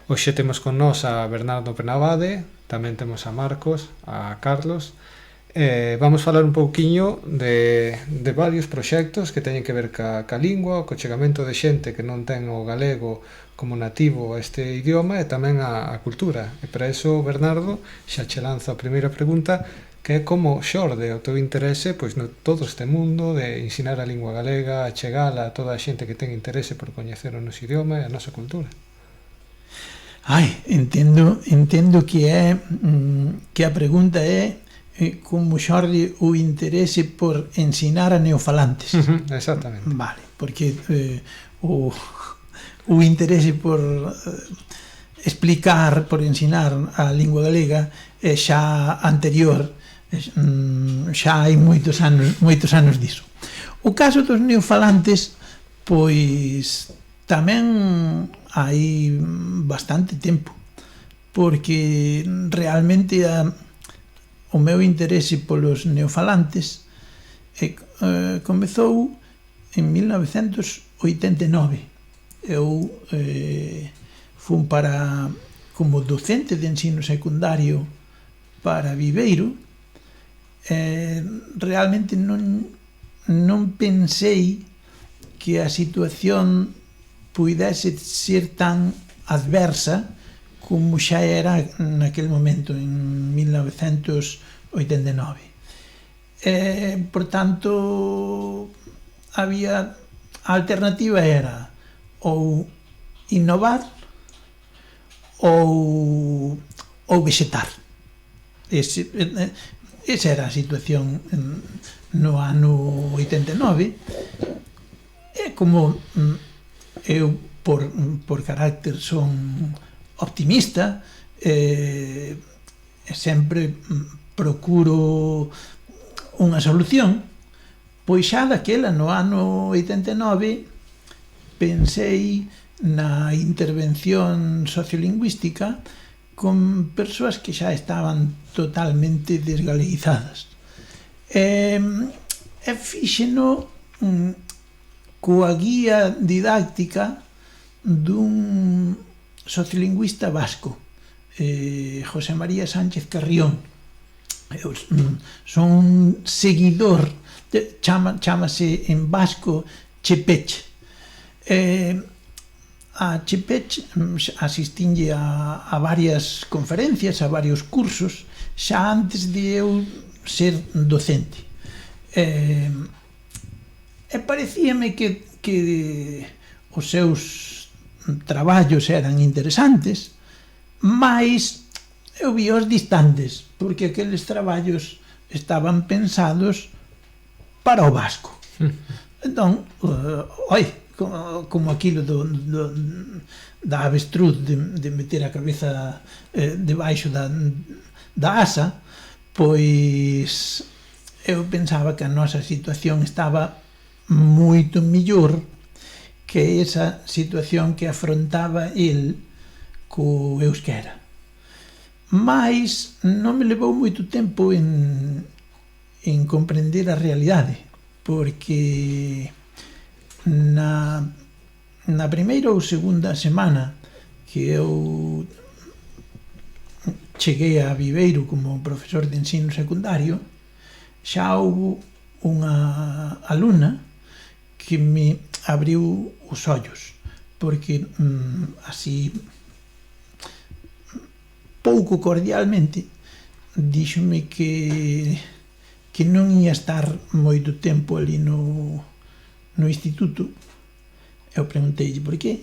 Hoxe temos con nós a Bernardo Penabade, tamén temos a Marcos, a Carlos. Vamos falar un pouquiño de varios proxectos que teñen que ver ca lingua, co chegamento de xente que non ten o galego como nativo a este idioma e tamén a cultura. E para iso, Bernardo, xa che lanza a primeira pregunta, que é como xorde o teu interese pois no todo este mundo de ensinar a lingua galega, a chegala a toda a xente que ten interese por coñecer o noso idioma e a nosa cultura. Entendo que a pregunta é como xorde o interese por ensinar a neofalantes. Exactamente. Vale, porque o interese por explicar, por ensinar a lingua galega é xa anterior, xa hai moitos anos diso. O caso dos neofalantes, pois tamén hai bastante tempo, porque realmente o meu interese polos neofalantes comezou en 1989. Eu fun como docente de ensino secundario para Viveiro. Realmente non pensei que a situación puidese ser tan adversa como xa era naquele momento, en 1989. Por tanto, a alternativa era ou innovar ou vegetar. Esa era a situación no ano 89. E como eu por carácter son optimista, sempre procuro unha solución, pois xa daquela no ano 89 pensei na intervención sociolingüística con persoas que xa estaban totalmente desgaleguizadas. E fíxeno coa guía didáctica dun sociolingüista vasco, José María Sánchez Carrión. Eu son un seguidor, chámase en vasco Chepech. A Chepech asistinlle a varias conferencias, a varios cursos, xa antes de eu ser docente. E parecíame que os seus traballos eran interesantes, mas eu vi os distantes, porque aqueles traballos estaban pensados para o vasco. Entón, como aquilo da avestruz de meter a cabeza debaixo da asa, pois eu pensaba que a nosa situación estaba moito mellor que esa situación que afrontaba el co euskera. Mas non me levou moito tempo en comprender a realidade, porque na primeira ou segunda semana que eu cheguei a Viveiro como profesor de ensino secundario, xa houve unha alumna que me abriu os ollos, porque así pouco cordialmente díxome que non ia estar moito tempo ali no instituto. Eu pregunteille por qué.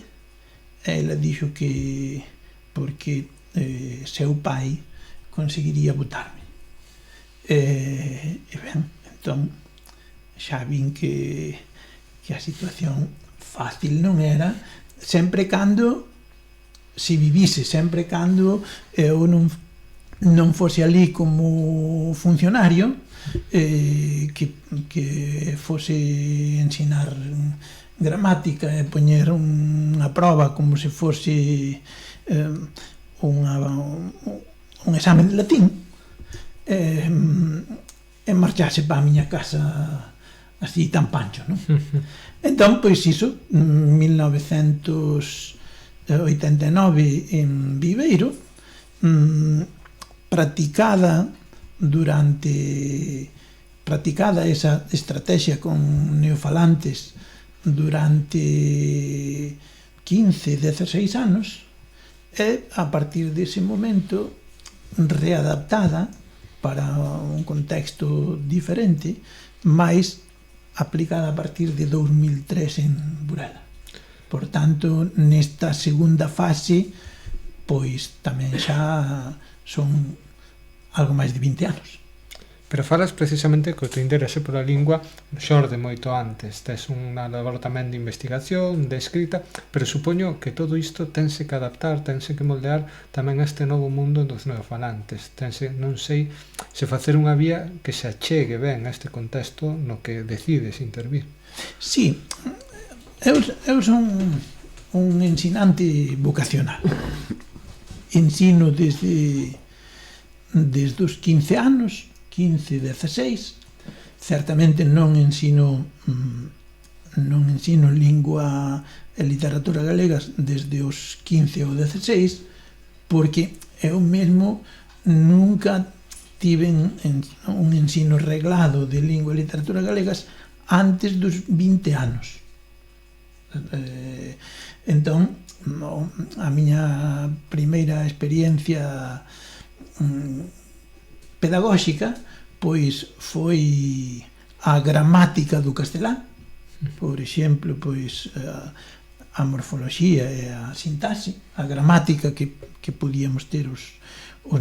Ela dixo que porque seu pai conseguiría botarme. E ben, entón xa vin que a situación fácil non era, sempre cando se vivise, sempre cando eu non fose ali como funcionario, que fose ensinar gramática e poñer unha proba como se fose un examen de latín, e marchase para a miña casa así tan pancho, non? Entón, pois iso, 1990 89 en Viveiro, practicada esa estrategia con neofalantes durante 15, 16 anos, e a partir dese momento readaptada para un contexto diferente, máis aplicada a partir de 2003 en Burela. Por tanto, nesta segunda fase, pois tamén xa son algo máis de 20 anos. Pero falas precisamente que o teu interese pola lingua xorde moito antes. Tes unha labor tamén de investigación, de escrita, pero supoño que todo isto tense que adaptar, tense que moldear tamén a este novo mundo dos neofalantes. Tense, non sei, se facer unha vía que se achegue ben a este contexto no que decides intervir. Sí, eu son un ensinante vocacional. Ensino desde os 15 anos, 15, 16, certamente non ensino lingua e literatura galegas desde os 15 ou 16, porque eu mesmo nunca tiven un ensino reglado de lingua e literatura galegas antes dos 20 anos. Entón, a miña primeira experiencia pedagóxica pois foi a gramática do castelán, por exemplo, pois a morfoloxía e a sintaxe, a gramática que podíamos ter os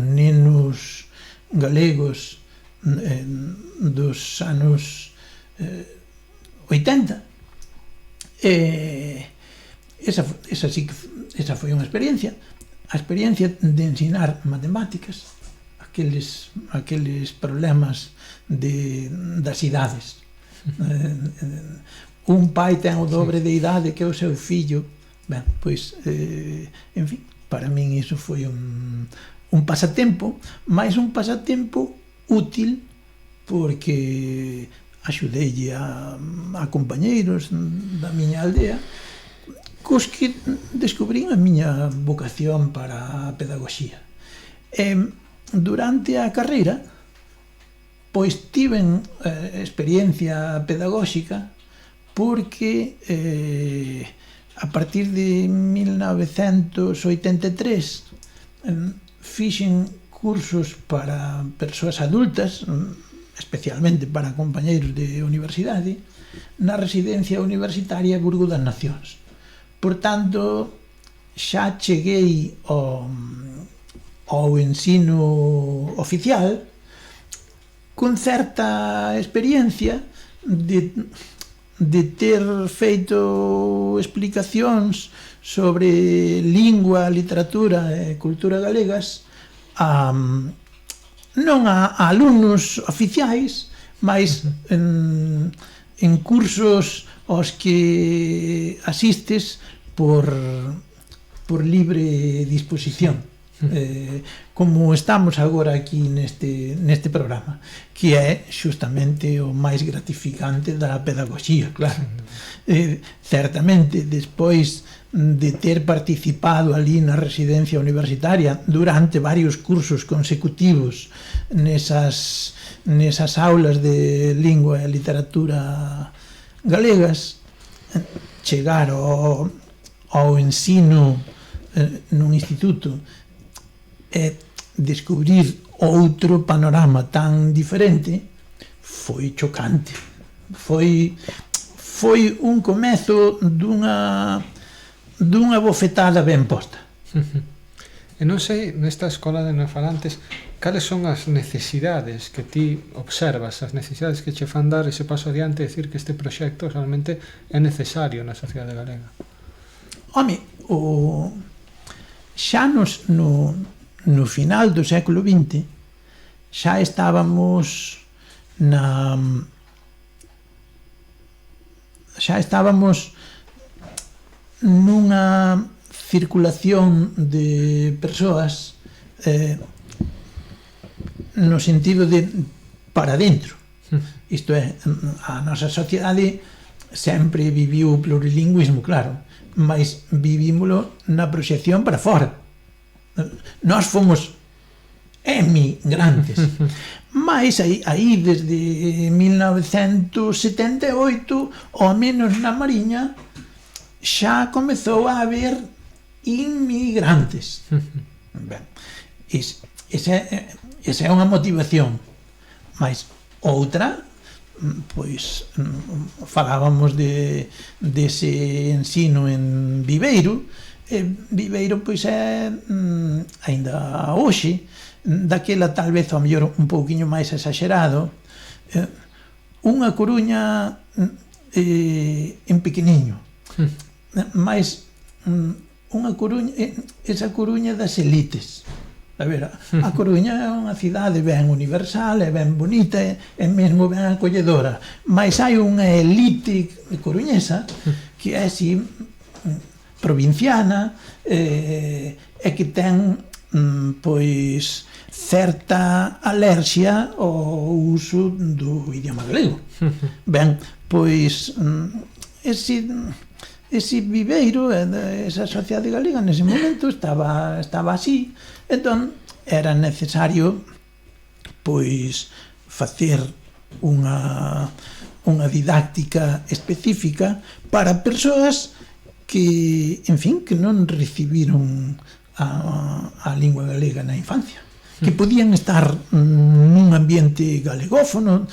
nenos galegos dos anos 80. Esa foi unha experiencia, a experiencia de ensinar matemáticas, aqueles problemas das idades. Un pai ten o dobre de idade que o seu fillo. Ben, pois, en fin, para min iso foi un pasatempo, máis un pasatempo útil, porque axudeille a compañeiros da miña aldea cos que descubrín a miña vocación para a pedagogía. Durante a carreira, pois tiven experiencia pedagóxica porque a partir de 1983 fixen cursos para persoas adultas, especialmente para compañeiros de universidade, na residencia universitaria Burgo das Nacións. Por tanto, xa cheguei ao ensino oficial con certa experiencia de ter feito explicacións sobre lingua, literatura e cultura galegas non a alumnos oficiais, mas en cursos aos que asistes por libre disposición. Como estamos agora aquí neste programa, que é xustamente o máis gratificante da pedagogía, claro. Certamente, despois de ter participado ali na residencia universitaria durante varios cursos consecutivos nesas aulas de lingua e literatura galegas, chegar ao ensino nun instituto e descubrir outro panorama tan diferente foi chocante. Foi un comezo dunha bofetada ben posta. E non sei, nesta escola de neofalantes, cales son as necesidades que ti observas, as necesidades que che fan dar ese paso adiante e decir que este proxecto realmente é necesario na sociedade galega? Home, xa no final do século XX xa estábamos nunha circulación de persoas no sentido de para dentro. Isto é, a nosa sociedade sempre viviu o plurilingüismo, claro, mas vivímolo na proxección para fora. Nós fomos emigrantes. Mas aí desde 1978, ao menos na Mariña, xa comezou a haber inmigrantes. Ben, esa é unha motivación. Mas outra, pois falábamos dese ensino en Viveiro. Viveiro pois é aínda hoxe, daquela tal vez ao mellor un pouquiño máis exagerado, unha Coruña en pequeniño, mais unha Coruña, esa Coruña das elites. A ver, a Coruña é unha cidade ben universal, é ben bonita, é mesmo ben acolledora, mas hai unha elite coruñesa que é así provinciana, e que ten pois certa alerxia ao uso do idioma galego. Ben, pois ese Viveiro, esa sociedade galega nese momento estaba así. Entón era necesario pois facer unha didáctica específica para persoas que, en fin, que non recibiron a lingua galega na infancia, que podían estar nun ambiente galegófono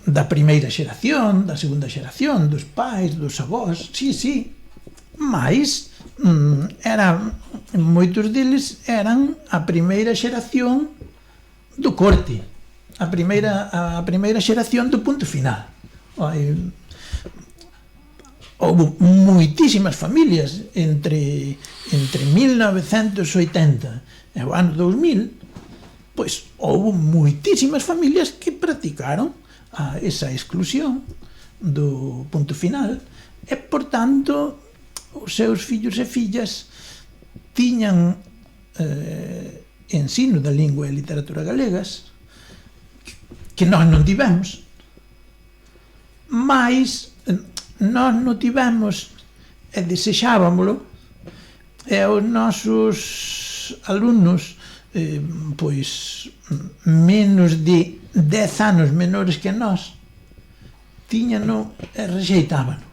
da primeira xeración, da segunda xeración, dos pais, dos avós, sí, mas moitos deles eran a primeira xeración do corte, a primeira xeración do punto final. Houve moitísimas familias entre 1980 e o ano 2000, pois houve moitísimas familias que practicaron esa exclusión do punto final e, por tanto, os seus fillos e fillas tiñan ensino da lingua e literatura galegas que nós non tivemos, mas nós non tivemos e desexábamolo, e os nosos alumnos pois menos de 10 anos menores que nós tiñano e rexeitábano.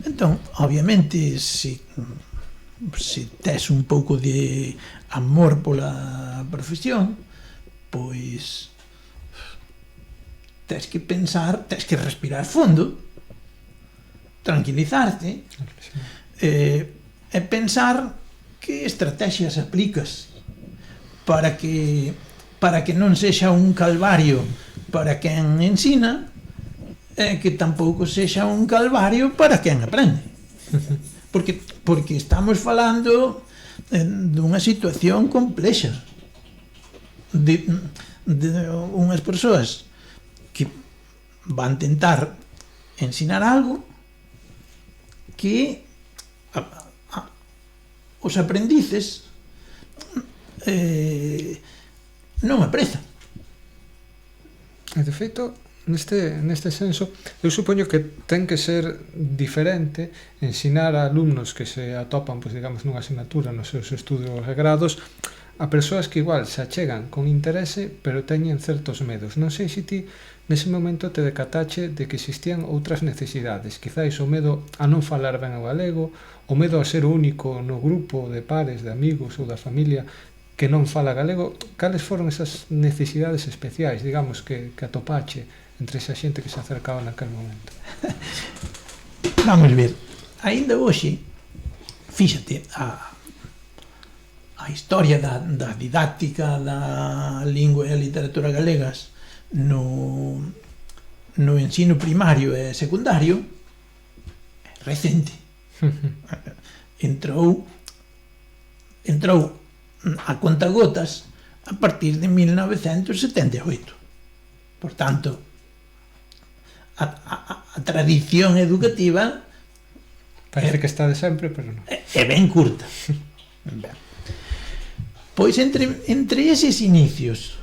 Entón, obviamente, se tes un pouco de amor pola profesión, pois tes que pensar, tes que respirar fondo, tranquilizarte e pensar que estrategias aplicas para que non sexa un calvario para quen ensina e que tampouco sexa un calvario para quen aprende. Porque estamos falando dunha situación complexa de unhas persoas que van tentar ensinar algo que os aprendices non aprezan. De feito, neste senso, eu supoño que ten que ser diferente ensinar a alumnos que se atopan, pois, digamos, nunha asignatura nos seus estudos e grados a persoas que igual se achegan con interese pero teñen certos medos. Non sei se ti nese momento te decatache de que existían outras necesidades, quizáis o medo a non falar ben o galego, o medo a ser o único no grupo de pares, de amigos ou da familia que non fala galego. Cales foron esas necesidades especiais, digamos, que atopache entre esa xente que se acercaba naquel momento? Vamos ver, aínda hoxe, fíxate, a historia da didáctica da lingua e a literatura galegas no ensino primario e secundario é recente. Entrou a contagotas a partir de 1978. Por tanto, a tradición educativa parece que está de sempre, pero non. É ben curta. Pois entre eses inicios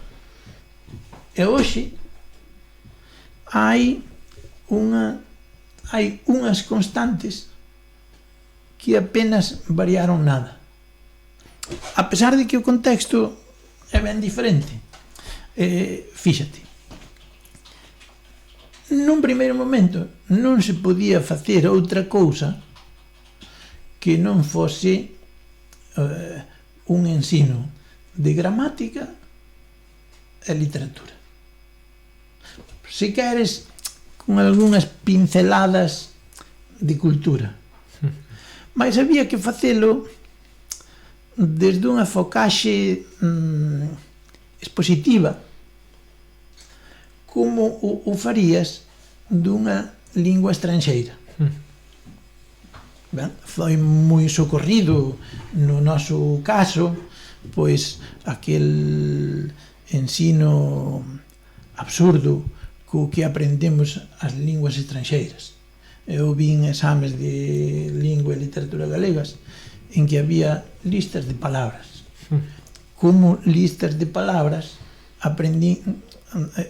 e hoxe hai unha hai unhas constantes que apenas variaron nada. A pesar de que o contexto é ben diferente. Fíxate, nun primeiro momento non se podía facer outra cousa que non fose un ensino de gramática e literatura. Se queres, con algunhas pinceladas de cultura. Mas había que facelo desde unha focaxe expositiva, como o farías dunha lingua estranxeira. Ben, foi moi socorrido no noso caso, pois aquel ensino absurdo co que aprendemos as linguas estranxeiras. Eu vin exames de lingua e literatura galegas en que había listas de palabras. Como listas de palabras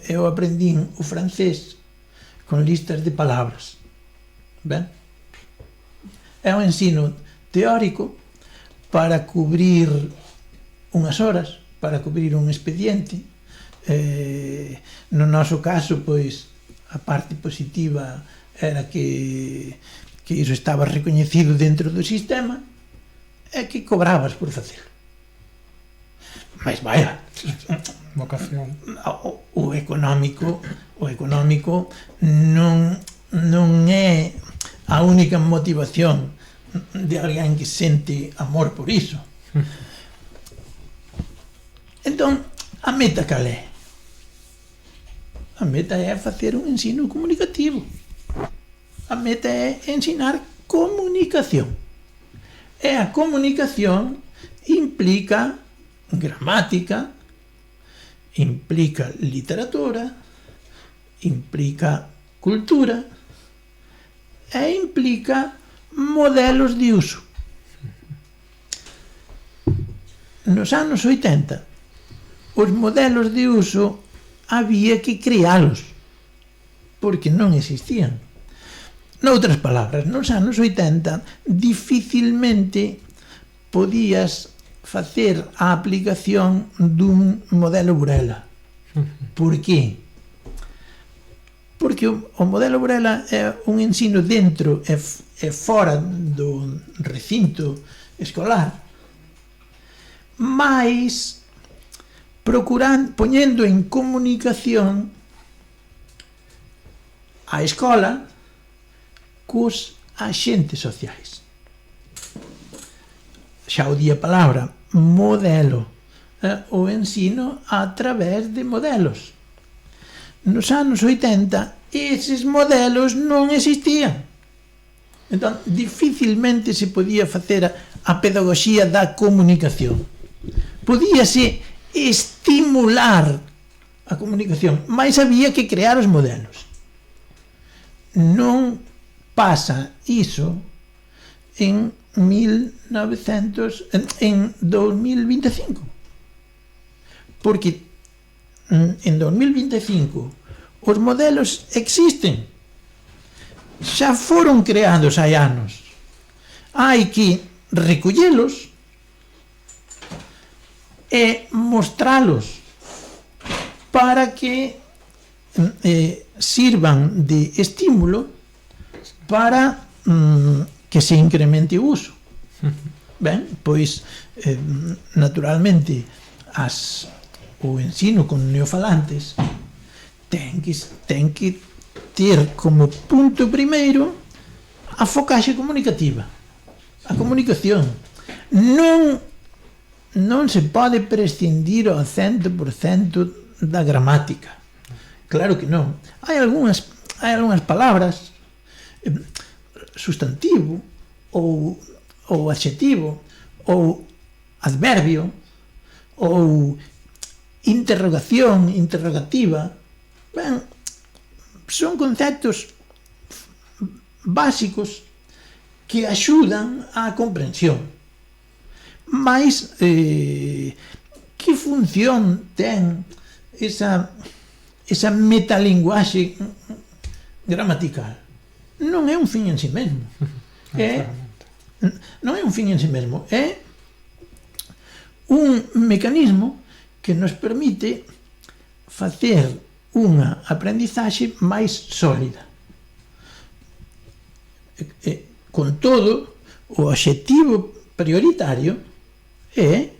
eu aprendín o francés con listas de palabras. Ben? É un ensino teórico para cubrir unhas horas, para cubrir un expediente. No noso caso, pois, a parte positiva era que iso estaba recoñecido dentro do sistema e que cobrabas por facelo. Mas, vaya, Vocación. o económico non é a única motivación de alguén que sente amor por iso. Entón, a meta cal é? A meta é facer un ensino comunicativo. A meta é ensinar comunicación. E a comunicación implica gramática, implica literatura, implica cultura e implica modelos de uso. Nos anos 80, os modelos de uso había que crealos, porque non existían. Noutras palabras, nos anos 80 dificilmente podías facer a aplicación dun modelo Burela. Por qué? Porque o modelo Burela é un ensino dentro e fora do recinto escolar, mas poñendo en comunicación a escola cos axentes sociais. Xa o di a palabra modelo, o ensino a través de modelos. Nos anos 80 eses modelos non existían. Entón, dificilmente se podía facer a pedagogía da comunicación. Podíase estimular a comunicación, mas había que crear os modelos. Non pasa iso en 2025. Porque en 2025 os modelos existen. Xa foron creados hai anos. Hai que recollelos e mostralos para que sirvan de estímulo para que se incremente o uso. Ben, pois naturalmente o ensino con neofalantes ten que ter como punto primeiro a focaxe comunicativa, a comunicación. Non se pode prescindir ao 100% da gramática, claro que non. Hai algunhas palabras, sustantivo ou adxetivo ou adverbio ou interrogación, interrogativa, ben, son conceptos básicos que axudan á comprensión. Mas que función ten esa metalinguaxe gramatical? non é un fin en si mesmo. Non é un fin en si mesmo, é un mecanismo que nos permite facer unha aprendizaxe máis sólida. Con todo, o obxectivo prioritario é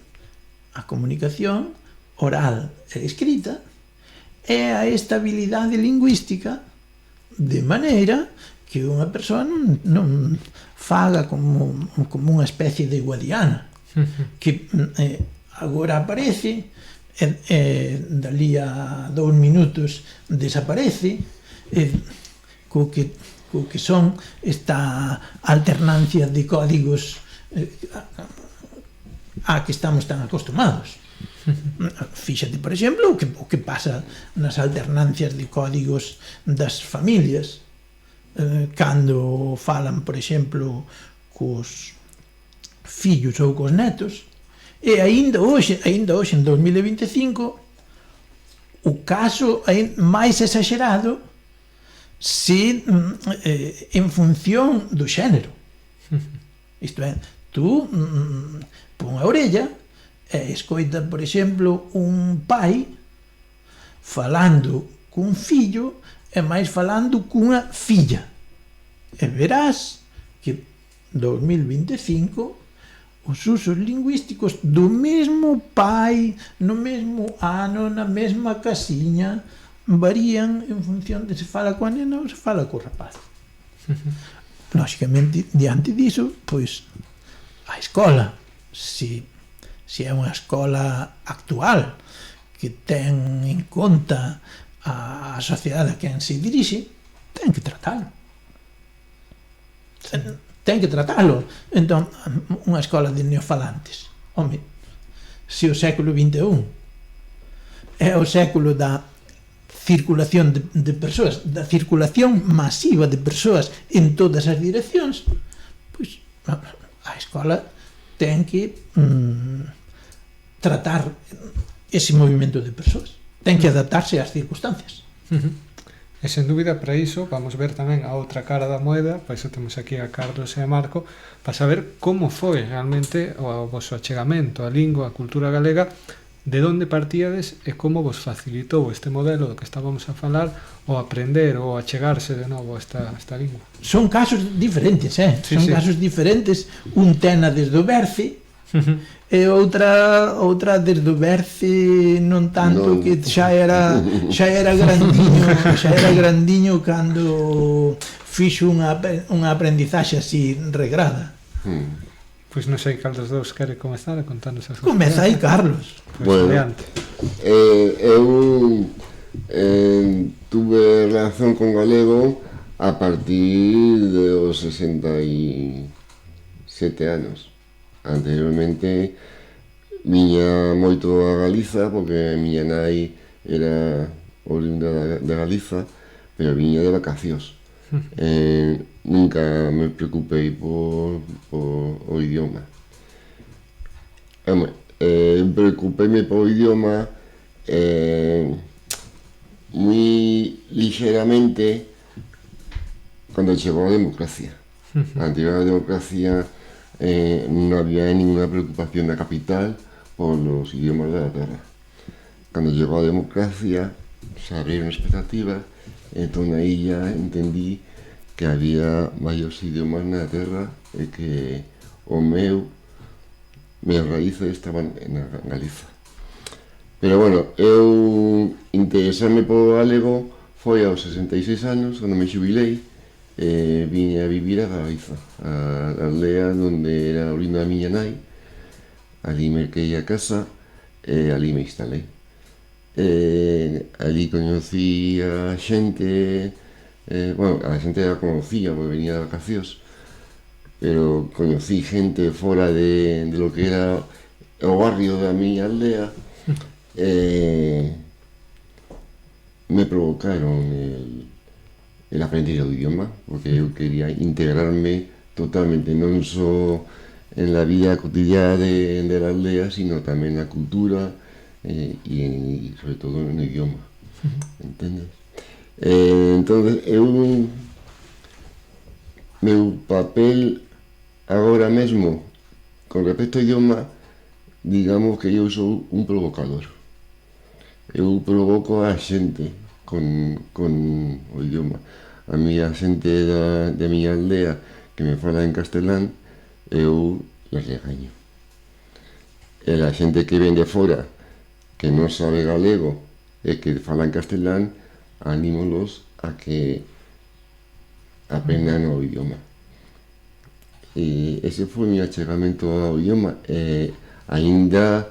a comunicación oral e escrita e a estabilidade lingüística, de maneira que unha persoa non faga como unha especie de guadiana que agora aparece dali a 2 minutos desaparece, co que son esta alternancia de códigos a que estamos tan acostumados. Fíxate, por exemplo, o que pasa nas alternancias de códigos das familias cando falan, por exemplo, cos fillos ou cos netos, e aínda hoxe en 2025 o caso é máis exagerado se en función do xénero. Isto é, tú pon a orella e escoita, por exemplo, un pai falando cun fillo e máis falando cunha filla, e verás que 2025 os usos lingüísticos do mesmo pai, no mesmo ano, na mesma casiña, varían en función de se fala coa nena ou se fala co rapaz. Lóxicamente, diante diso, pois, a escola, se é unha escola actual que ten en conta a sociedade a quen se dirixe, ten que tratalo. Ten que tratalo. Entón, unha escola de neofalantes. Home, se o século XXI é o século da circulación de persoas, da circulación masiva de persoas en todas as direccións, pois a escola ten que tratar ese movimento de persoas. Ten que adaptarse ás circunstancias. E sen dúbida, para iso, vamos ver tamén a outra cara da moeda, para iso temos aquí a Carlos e a Marco, para saber como foi realmente o vosso achegamento á lingua, á cultura galega, de onde partíades e como vos facilitou este modelo do que estábamos a falar o aprender ou achegarse de novo a esta lingua. Son casos diferentes, Sí, son casos diferentes. Un tena desde o berce e outra desde o berce non tanto, que xa era grandiño cando fixo unha aprendizaxe así regrada. Pois non sei cal dos dous quere comezar a contarnos as Comeza aí, Carlos. Pois adiante. Eu tuve relación con galego a partir dos 67 anos. Anteriormente viña moito a Galiza, porque a miña nai era oriunda de Galiza, pero viña de vacacións. Nunca me preocupei por o idioma. Preocupeime por o idioma moi lixeramente cando chegou a democracia. Anterior a democracia non había ninguna preocupación na capital por los idiomas de la terra. Cando chegou a democracia se abriron expectativas, entón na illa entendí que había varios idiomas na terra e que o minhas raíces estaban na Galiza. Pero bueno, eu interesarme por galego foi aos 66 anos, cando me xubilei, vine a vivir a Galiza, a aldea onde era a oriunda da miña nai. Ali merquei a casa e ali me instalei. Ali coñecí a xente, a xente a conocía porque venía de vacacións, pero coñecí gente fora de lo que era o barrio da miña aldea. Me provocaron el aprender o idioma, porque eu quería integrarme totalmente, non só en la vida cotidiana de la aldea, sino tamén na cultura e sobre todo no idioma, entendes? Entonces eu meu papel agora mesmo con respecto ao idioma, digamos que eu sou un provocador. Eu provoco a xente con o idioma. A mí a xente da miña aldea que me fala en castelán, eu les regaño. E a xente que ven de fora que non sabe galego e que fala en castelán, anímolos a que aprendan o idioma. E ese foi o meu achegamento ao idioma. Ainda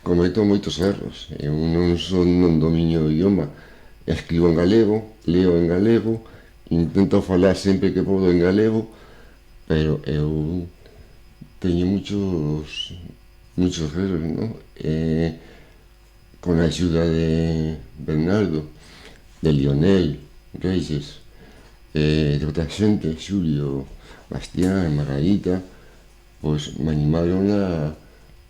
cometo moitos erros. Eu non domino o idioma. Escribo en galego, leo en galego, intento falar sempre que podo en galego, pero eu teño muchos erros, non? Con a axuda de Bernardo, de Lionel Reyes, de outra xente, Xulio, Bastián, Margarita, pois me animaron a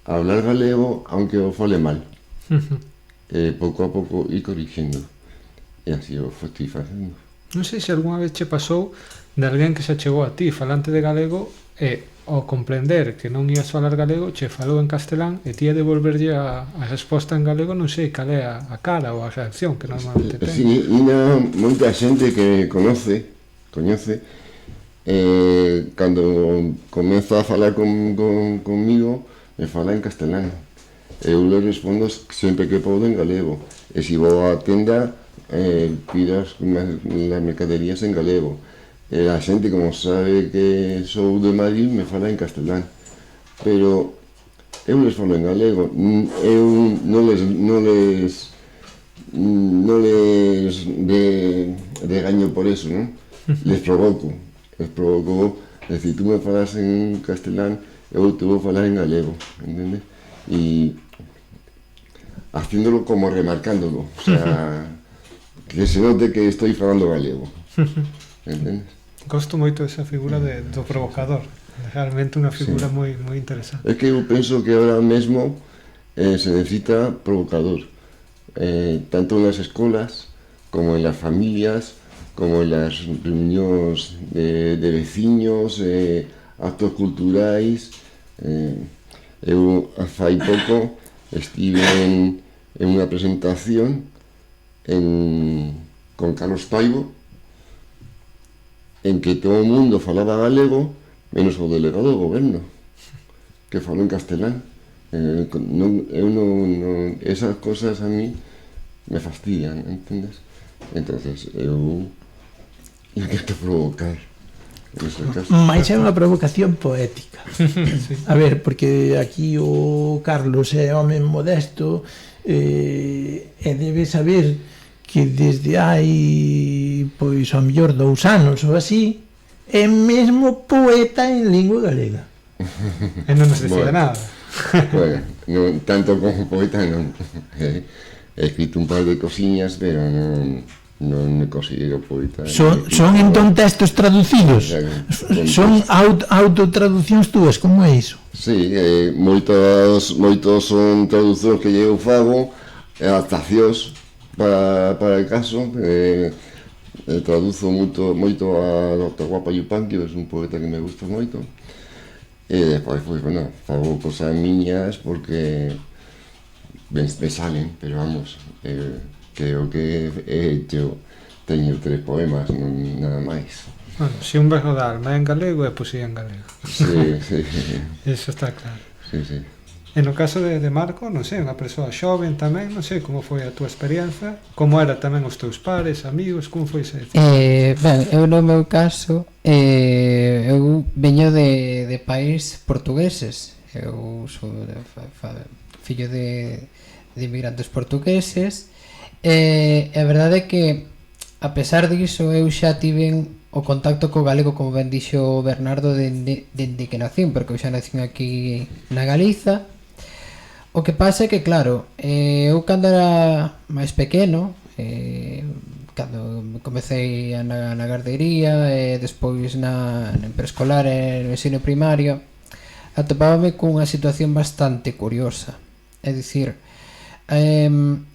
hablar galego, aunque o fale mal. Pouco a pouco ir corrigindo. E así o estoy facendo. Non sei se algunha vez che pasou de alguén que se chegou a ti falante de galego e ao comprender que non ibas falar galego che falou en castelán e ti a devolverlle a resposta en galego, non sei cal é a cara ou a reacción que normalmente ten. Sí, ainda moita xente que coñece, cando comeza a falar comigo, me fala en castelán. Eu le respondo sempre que podo en galego. E se vou á tenda, pido as mercaderías en galego. A xente, como sabe que sou de Madrid, me fala en castelán. Pero eu les falo en galego. Eu non les regaño por eso, non? Les provoco. Decir, tú me falas en castelán, eu te vou falar en galego, entende? E haciéndolo como remarcándolo, o sea, que se note que estoy falando galego, entendes? Gosto moito esa figura do provocador, realmente unha figura moi interesante. É que eu penso que ahora mesmo se necesita provocador, tanto en las escolas como en las familias, como en las reunións de veciños, actos culturais. Eu fai pouco estive en unha presentación con Carlos Paivo, en que todo o mundo falaba galego menos o delegado do goberno, que falou en castelán. Esas cosas a mí me fastidian, entendes? Entonces eu intento provocar. Mais é unha provocación poética. A ver, porque aquí o Carlos é home modesto e debe saber que desde hai, pois, ao mellor 2 anos ou así, é mesmo poeta en lingua galega. E non nos decía nada. Bueno, non, tanto como poeta non. He escrito un par de cosiñas, pero non me considero poeta. Son entón textos traducidos? Son autotraduccións túas? Como é iso? Sí, moitos son traducións que eu fago, adaptacións para el caso. Traduzo moito a Dr. Guapa Yupanqui, que é un poeta que me gusta moito. E despois, bueno, fago cosas miñas porque me salen, pero vamos, creo que teño 3 poemas, non nada máis. Bueno, se un berro da alma en galego é poesía en galego. Sí. Eso está claro. Sí. E no caso de Marco, non sei, unha persoa xoven tamén, non sei como foi a túa experiencia, como era tamén os teus pares, amigos, como foi ese? Ben, eu no meu caso, eu veño de país portugueses. Eu sou fillo de inmigrantes portugueses. E a verdade é que, a pesar diso, eu xa tiven o contacto co galego, como ben dixo Bernardo, dende que nacín, porque eu xa nacín aquí na Galiza. O que pasa é que, claro, eu cando era máis pequeno, cando comecei na gardería e despois en preescolar e no ensino primario, atopábame cunha situación bastante curiosa. É dicir,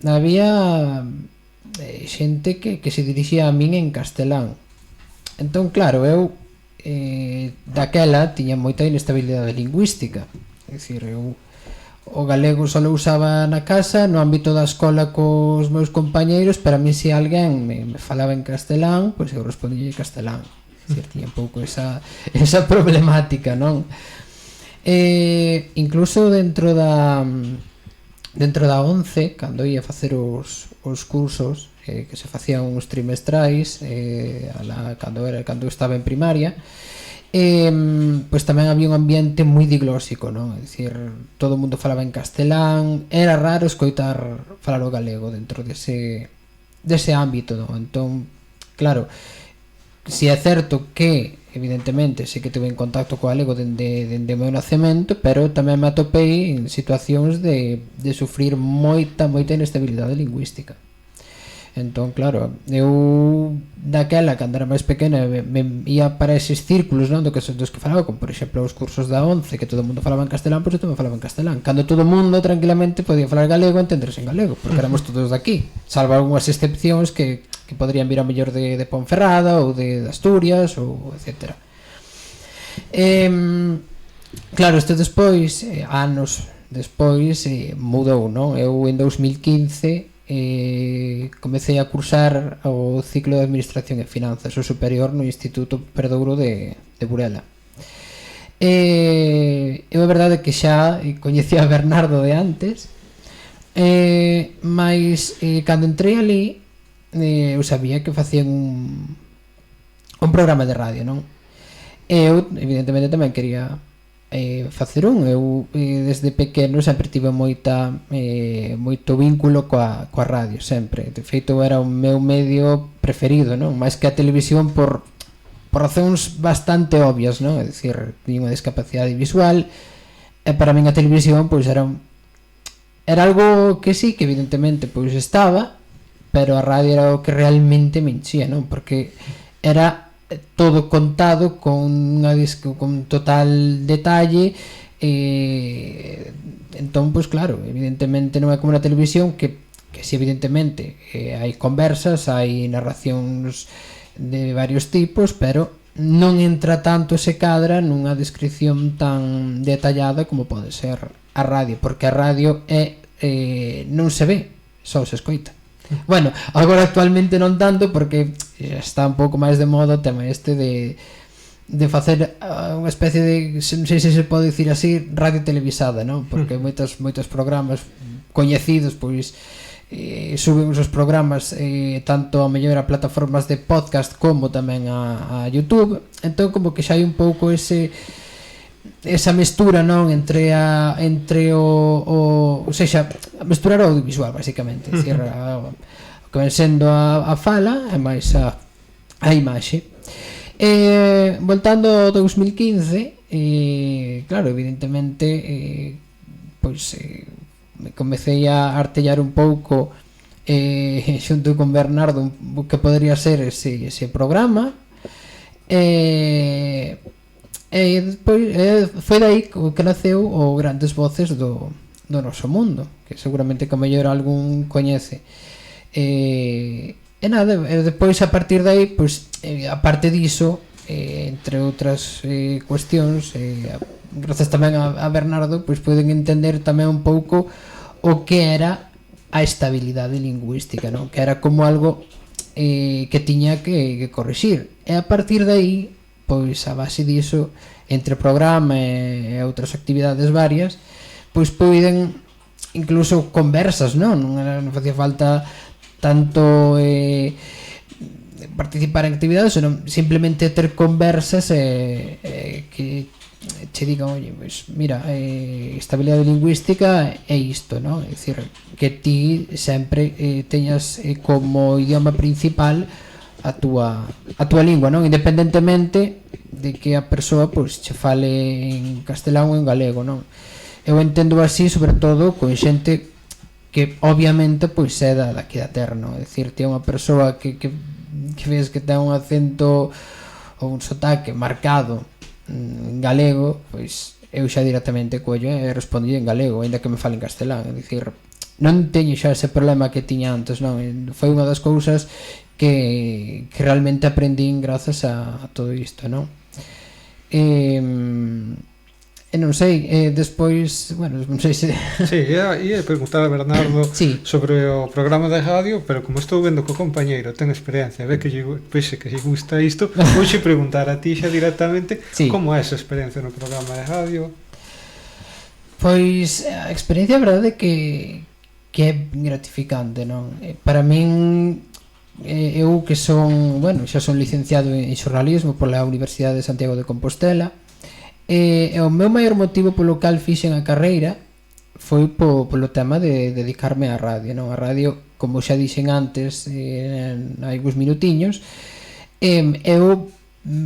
había xente que se dirixía a min en castelán. Entón, claro, eu daquela tiña moita inestabilidade lingüística. É dicir, eu o galego só usaba na casa, no ámbito da escola cos meus compañeiros, pero a mí se alguén me falaba en castelán, pois eu respondía en castelán. É dicir, tiña un pouco esa problemática, non? Incluso dentro da 11, cando ia facer os cursos que se facían uns trimestrais, cando eu estaba en primaria, pois tamén había un ambiente moi diglósico, non? É dicir, todo o mundo falaba en castelán, era raro escoitar falar o galego dentro dese ámbito, non? Entón, claro, si é certo que evidentemente sei que tuve en contacto co galego dende o meu nacemento, pero tamén me atopei en situacións de sufrir moita inestabilidade lingüística. Entón, claro, eu daquela, cando era máis pequena, me ia para eses círculos, non, dos que falaba, como por exemplo os cursos da 11, que todo o mundo falaba en castelán, pois eu tamén falaba en castelán, cando todo o mundo tranquilamente podía falar galego e entenderse en galego, porque éramos todos daqui, salvo algunhas excepcións que poderían vir a mellor de Ponferrada ou de Asturias, ou etcétera. Claro, isto despois, anos despois, mudou, non? Eu en 2015 comecei a cursar o ciclo de Administración e Finanzas, o superior no Instituto Perdouro de Burela. É a verdade que xa coñecía a Bernardo de antes, mas cando entrei ali eu sabía que facían un programa de radio, non? Eu evidentemente tamén quería facer eu desde pequeno sempre tive moito vínculo coa radio, sempre. De feito era o meu medio preferido, non? Mais que a televisión por razóns bastante obvias, non? É dicir, tiña unha discapacidade visual e para min a televisión pois era algo que sí, que evidentemente pois estaba, pero a radio era o que realmente me enchía, non? Porque era todo contado con total detalle, entón, pois claro, evidentemente non é como na televisión que si evidentemente hai conversas, hai narracións de varios tipos, pero non entra tanto, se cadra nunha descripción tan detallada como pode ser a radio, porque a radio non se ve, só se escoita. Bueno, agora actualmente non tanto, porque está un pouco máis de moda o tema este de facer unha especie de, non sei se se pode dicir así, radio televisada, non? Porque moitos programas coñecidos pois suben os programas tanto a mellor a plataformas de podcast como tamén a YouTube. Entón como que xa hai un pouco esa mestura, non, entre o sexa, mesturar o audiovisual basicamente, decir, o que ven sendo a fala e máis a imaxe. Voltando ao 2015, claro, evidentemente pois me comecei a artellar un pouco xunto con Bernardo o que podría ser ese programa, foi dai que naceu o Grandes Voces do noso mundo, que seguramente que a mellor algún coñece. Nada, depois a partir de aí, pois, aparte diso, entre outras cuestións, grazas tamén a Bernardo, pois poden entender tamén un pouco o que era a estabilidade lingüística, non? Que era como algo que tiña que corrixir, e a partir de aí, pois a base diso, entre programa e outras actividades varias, pois poden incluso conversas, non facía falta tanto participar en actividades, senón simplemente ter conversas que che digan, oye, pois mira, estabilidade lingüística é isto, non? É dicir, que ti sempre teñas como idioma principal a túa lingua, non? Independentemente de que a persoa pois che fale en castelán ou en galego, non? Eu entendo así, sobre todo, con xente que obviamente pois é daqui da terra, non? É dicir, ti é unha persoa que ves que ten un acento ou un sotaque marcado en galego, pois eu xa directamente collo e respondi en galego, aínda que me fale en castelán. É dicir, non teño xa ese problema que tiña antes, non? Foi unha das cousas que realmente aprendín grazas a todo isto, non? E non sei, despois, bueno, non sei se... Sí, ia preguntar a Bernardo Sí. sobre o programa de radio, pero como estou vendo que o compañeiro ten experiencia, ve que lle gusta isto, vouche preguntar a ti xa directamente Sí. como é esa experiencia no programa de radio. Pois a experiencia, a verdade, que é gratificante, non? Para min, eu que son, bueno, xa son licenciado en xornalismo pola Universidade de Santiago de Compostela, e o meu maior motivo polo cal fixen a carreira foi polo tema de dedicarme á radio, non? A radio, como xa dixen antes, hai uns minutiños, eu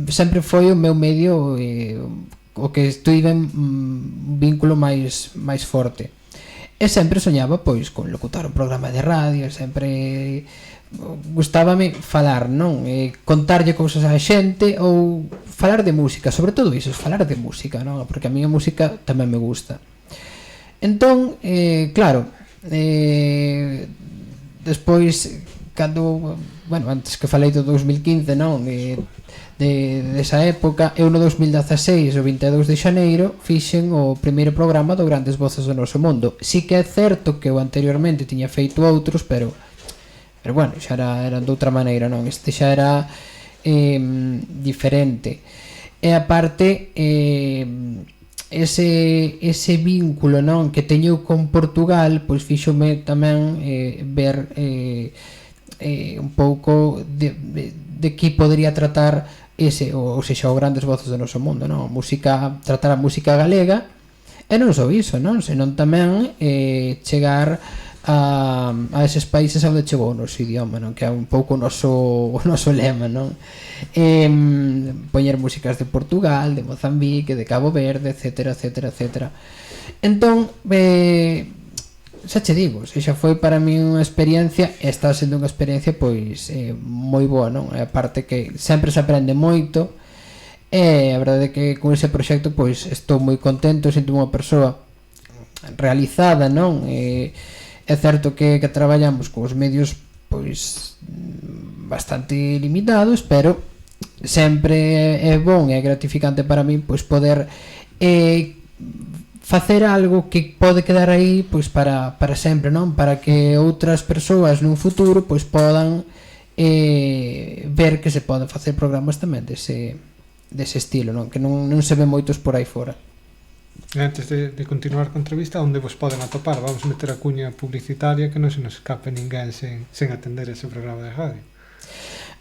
sempre foi o meu medio, o que estuve un vínculo máis forte. E sempre soñaba pois con locutar un programa de radio, sempre gustábame falar, non? Contarlle cousas á xente ou falar de música, sobre todo iso, falar de música, non? Porque a miña música tamén me gusta. Entón, claro, despois cando, bueno, antes que falei do 2015, non? Desa época, eu no 2016, o 22 de xaneiro, fixen o primeiro programa do Grandes Voces do Noso Mundo. Si que é certo que eu anteriormente tiña feito outros, pero bueno, xa era de outra maneira, non? Este xa era diferente. E aparte, ese vínculo, non, que teño con Portugal, pois fíxome tamén ver un pouco de que podería tratar ese, ou sexa, o Grandes Voces do Noso Mundo, non? Tratar a música galega, e non só iso, non? Senón tamén chegar a eses países onde chegou o noso idioma, non? Que é un pouco o noso lema, non? Poñer músicas de Portugal, de Mozambique, de Cabo Verde, etcétera, etcétera, etcétera. Entón, xa che digo, xa foi para mí unha experiencia, e está sendo unha experiencia pois moi boa, non? E aparte que sempre se aprende moito, e a verdade é que con ese proxecto pois estou moi contento, sinto unha persoa realizada, non? É certo que traballamos con os medios pois bastante limitados, pero sempre é bon e é gratificante para min pois poder facer algo que pode quedar aí pois para sempre, non? Para que outras persoas nun futuro pois podan ver que se poden facer programas tamén dese estilo, non? Que non se ve moitos por aí fora. Antes de continuar con a entrevista, onde vos poden atopar? Vamos meter a cuña publicitaria que non se nos escape ninguén sen atender ese programa de radio.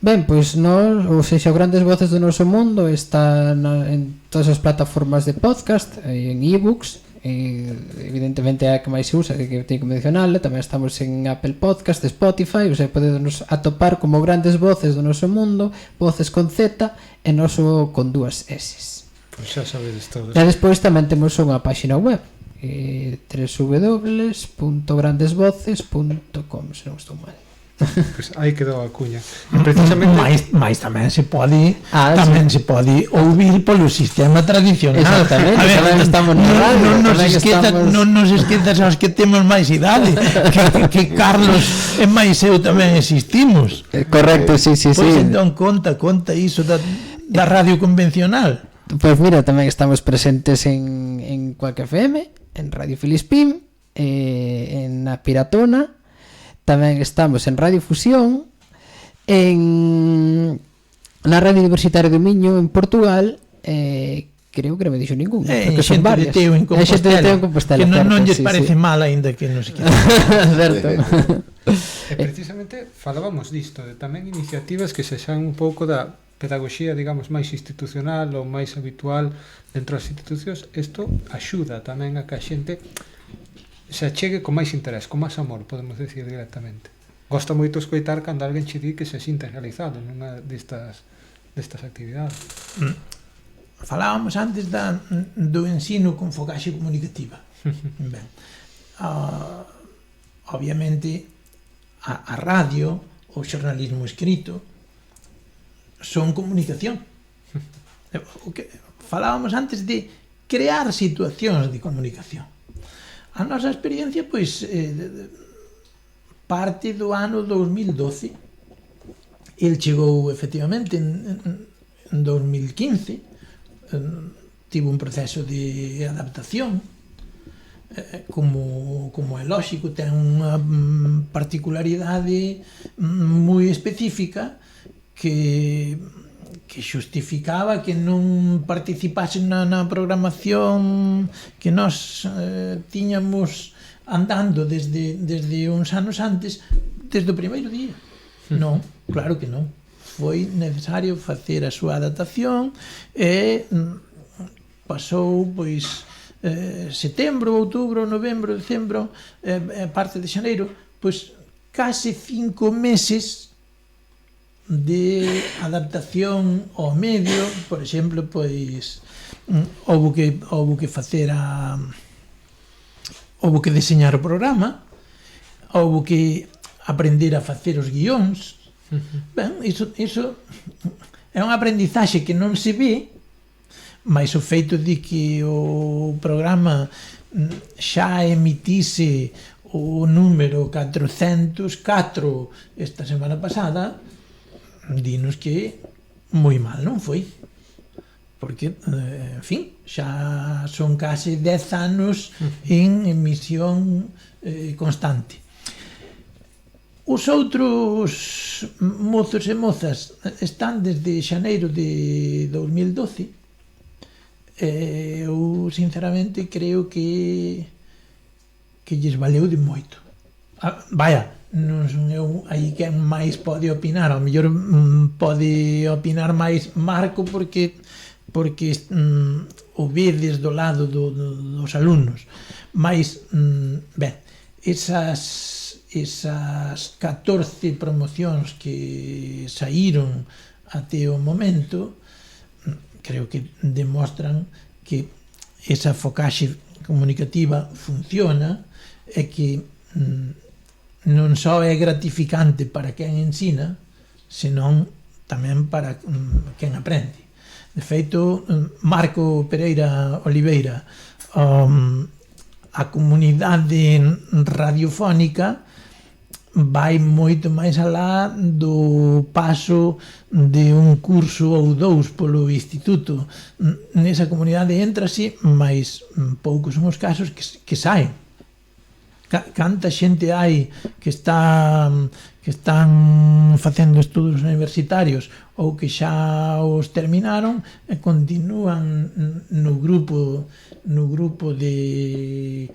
Ben, pois nós, ou sexa, o Grandes Voces do Noso Mundo está en todas as plataformas de podcast, en ebooks, evidentemente é a que máis se usa, que teño que mencionarle. Tamén estamos en Apple Podcast, Spotify, ou sea, podedos atopar como Grandes Voces do Noso Mundo, Voces con Z e Noso con 2 S. Pois xa sabedes todos. E despois tamén temos unha páxina web, www.grandesvoces.com, se non estou mal. Pois aí quedou a cuña. Precisamente Mais tamén se pode sí. se pode ouvir polo sistema tradicional. Exactamente, tamén estamos no radio. Non nos esquezas aos que temos máis idade, que Carlos e máis eu tamén existimos. Correcto, sí. Pois entón conta iso da radio convencional. Pois mira, tamén estamos presentes en Cuac FM, en Radio Filispín, en a Piratona. Tamén estamos en Radio Fusión, na Radio Universitaria do Miño en Portugal, creo que non me dixo ningún, porque son varias. Xente de Teo en Compostela, que non lles parece mal aínda que non se quede. Certo. E precisamente falábamos disto, de tamén iniciativas que se xan un pouco da pedagogía, digamos, máis institucional ou máis habitual dentro das institucións. Isto axuda tamén a que a xente se achegue con máis interés, con máis amor, podemos decir directamente. Gosta moito escoitar cando alguén che di que se sinta realizado nunha destas actividades. Falábamos antes do ensino con focaxe comunicativa. Ben, obviamente a radio, o xornalismo escrito son comunicación. O que falábamos antes de crear situacións de comunicación. A nosa experiencia, pois, parte do ano 2012, El chegou efectivamente en 2015, tivo un proceso de adaptación, como é lógico, ten unha particularidade moi específica que xustificaba que non participase na programación que nós tiñamos andando desde uns anos antes, desde o primeiro día. Non, claro que non. Foi necesario facer a súa adaptación e pasou, pois, setembro, outubro, novembro, decembro, parte de xaneiro, pois case 5 meses de adaptación ao medio. Por exemplo, pois houbo que facer houbo que deseñar o programa, houbo que aprender a facer os guións. Ben, iso é unha aprendizaxe que non se ve, mas o feito de que o programa xa emitise o número 404 esta semana pasada, dinos que moi mal non foi, porque, en fin, xa son case 10 anos en emisión constante. Os outros mozos e mozas están desde xaneiro de 2012. Eu, sinceramente, creo que lles valeu de moito. Vaya, non son eu aí quen máis pode opinar, ao mellor pode opinar máis Marco porque o vedes do lado dos alumnos, mas ben, esas 14 promocións que saíron até o momento creo que demostran que esa focaxe comunicativa funciona e que non só é gratificante para quen ensina, senón tamén para quen aprende. De feito, Marco Pereira Oliveira, a comunidade radiofónica vai moito máis alá do paso de un curso ou dous polo instituto. Nesa comunidade entrase, mas poucos son os casos que saen. Canta xente hai que están facendo estudos universitarios ou que xa os terminaron e continúan no grupo de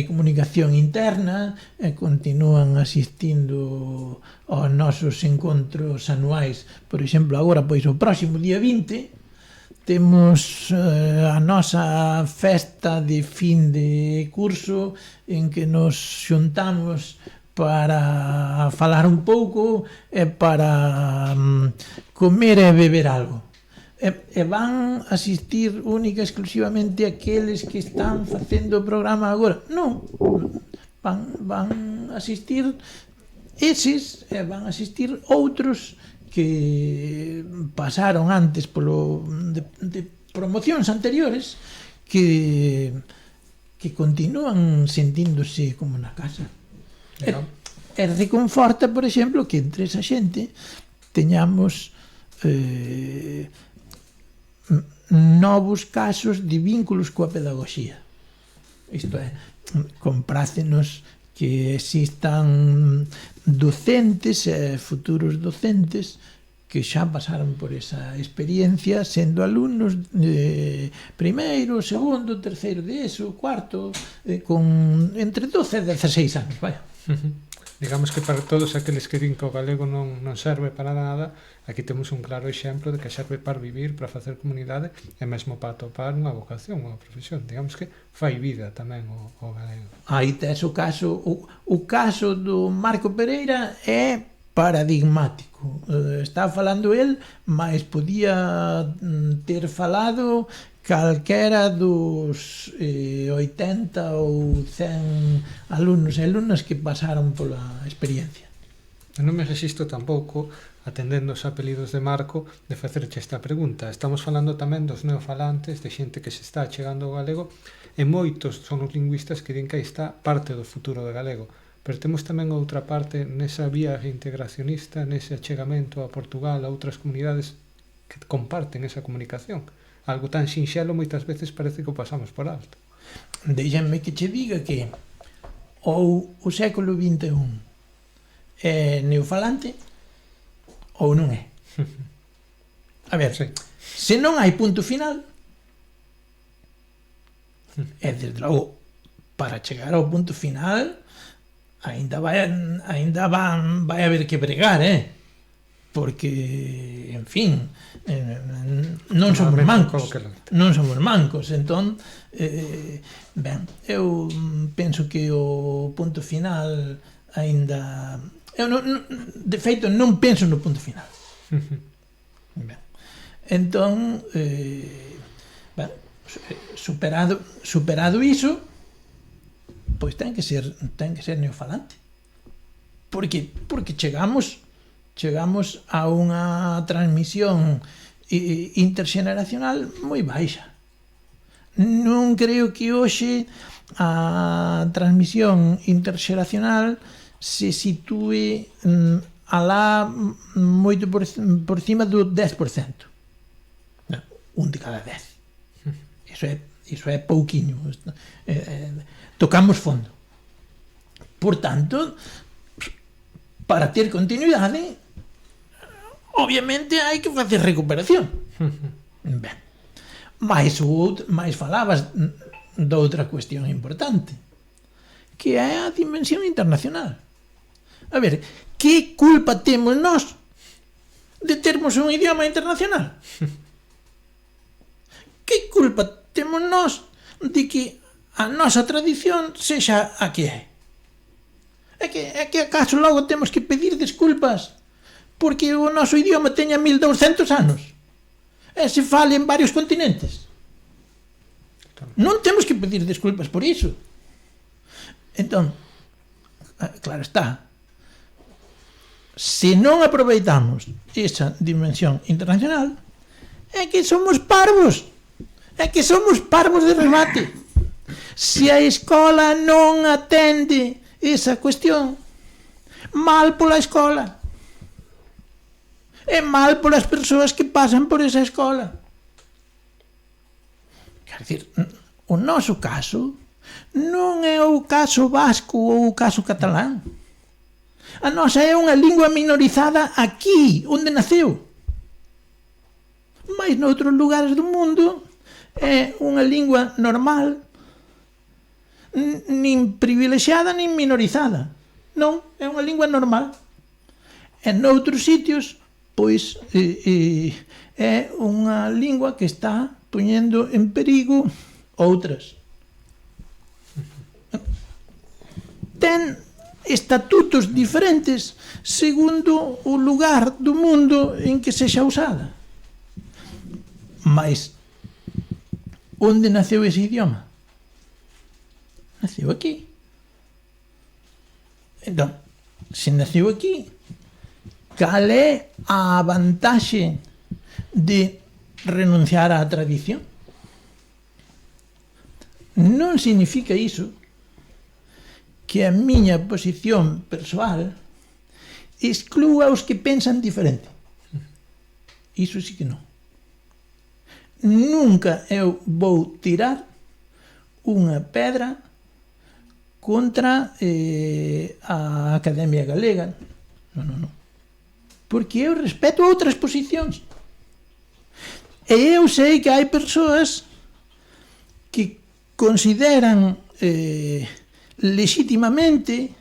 comunicación interna e continúan asistindo aos nosos encontros anuais. Por exemplo, agora, pois, o próximo día 20 temos a nosa festa de fin de curso en que nos xuntamos para falar un pouco e para comer e beber algo. E van asistir única e exclusivamente aqueles que están facendo o programa agora? Non, van asistir eses e van asistir outros que pasaron antes de promocións anteriores que continúan sentíndose como na casa. E reconforta, por exemplo, que entre esa xente teñamos novos casos de vínculos coa pedagogía. Isto é, comprácenos que existan docentes e futuros docentes que xa pasaron por esa experiencia sendo alumnos de primeiro, segundo, terceiro de ESO, cuarto, con entre 12 e 16 anos, vaya. Digamos que para todos aqueles que din que o galego non serve para nada, aquí temos un claro exemplo de que serve para vivir, para facer comunidade e mesmo para atopar unha vocación, unha profesión. Digamos que fai vida tamén o galego. Aí tes o caso do Marco Pereira é paradigmático. Está falando el, mas podía ter falado calquera dos 80 ou 100 alumnos e alumnas que pasaron pola experiencia. Non me resisto tampouco, atendendo os apelidos de Marco, de facerche esta pregunta. Estamos falando tamén dos neofalantes, de xente que se está chegando ao galego, e moitos son os lingüistas que din que aí está parte do futuro do galego. pero temos tamén outra parte nesa vía integracionista, nese achegamento a Portugal, a outras comunidades que comparten esa comunicación. Algo tan sinxelo moitas veces parece que o pasamos por alto. Déixame que che diga que ou o século XXI é neofalante ou non é. A ver, Sí. se non hai punto final, e desde logo, para chegar ao punto final, ainda vai haber que bregar, porque, en fin, non somos mancos, entón, ben, eu penso que o punto final aínda, eu de feito non penso no punto final. Ben, entón, ben, superado iso, pois ten que ser neofalante, porque chegamos a unha transmisión interxeneracional moi baixa. Non creo que hoxe a transmisión interxeracional se sitúe alá moito por cima do 10%. Un de cada 10. Iso é pouquiño. Tocamos fondo. Por tanto, para ter continuidade, obviamente hai que facer recuperación. Ben, mais falabas doutra cuestión importante, que é a dimensión internacional. A ver, que culpa temos nós de termos un idioma internacional? Que culpa temos nós de que a nosa tradición sexa a que é? É que acaso logo temos que pedir desculpas porque o noso idioma teña 1200 anos e se fale en varios continentes? Non temos que pedir desculpas por iso. Entón, claro está, se non aproveitamos esa dimensión internacional, é que somos parvos de remate. Se a escola non atende esa cuestión, mal pola escola, e mal polas persoas que pasan por esa escola. Quer dizer, o noso caso non é o caso vasco ou o caso catalán. A nosa é unha lingua minorizada aquí, onde naceu. Mas noutros lugares do mundo é unha lingua normal, nin privilexiada nin minorizada. Non, é unha lingua normal. E noutros sitios, pois, é unha lingua que está poñendo en perigo outras. Ten estatutos diferentes segundo o lugar do mundo en que sexa usada. Mas onde naceu ese idioma? Naceu aquí. Entón, se naceu aquí, cal é a vantaxe de renunciar á tradición? Non significa iso que a miña posición persoal exclúa os que pensan diferente. Iso sí que non. Nunca eu vou tirar unha pedra contra a Academia Galega. Non. Porque eu respeto outras posicións. E eu sei que hai persoas que consideran legitimamente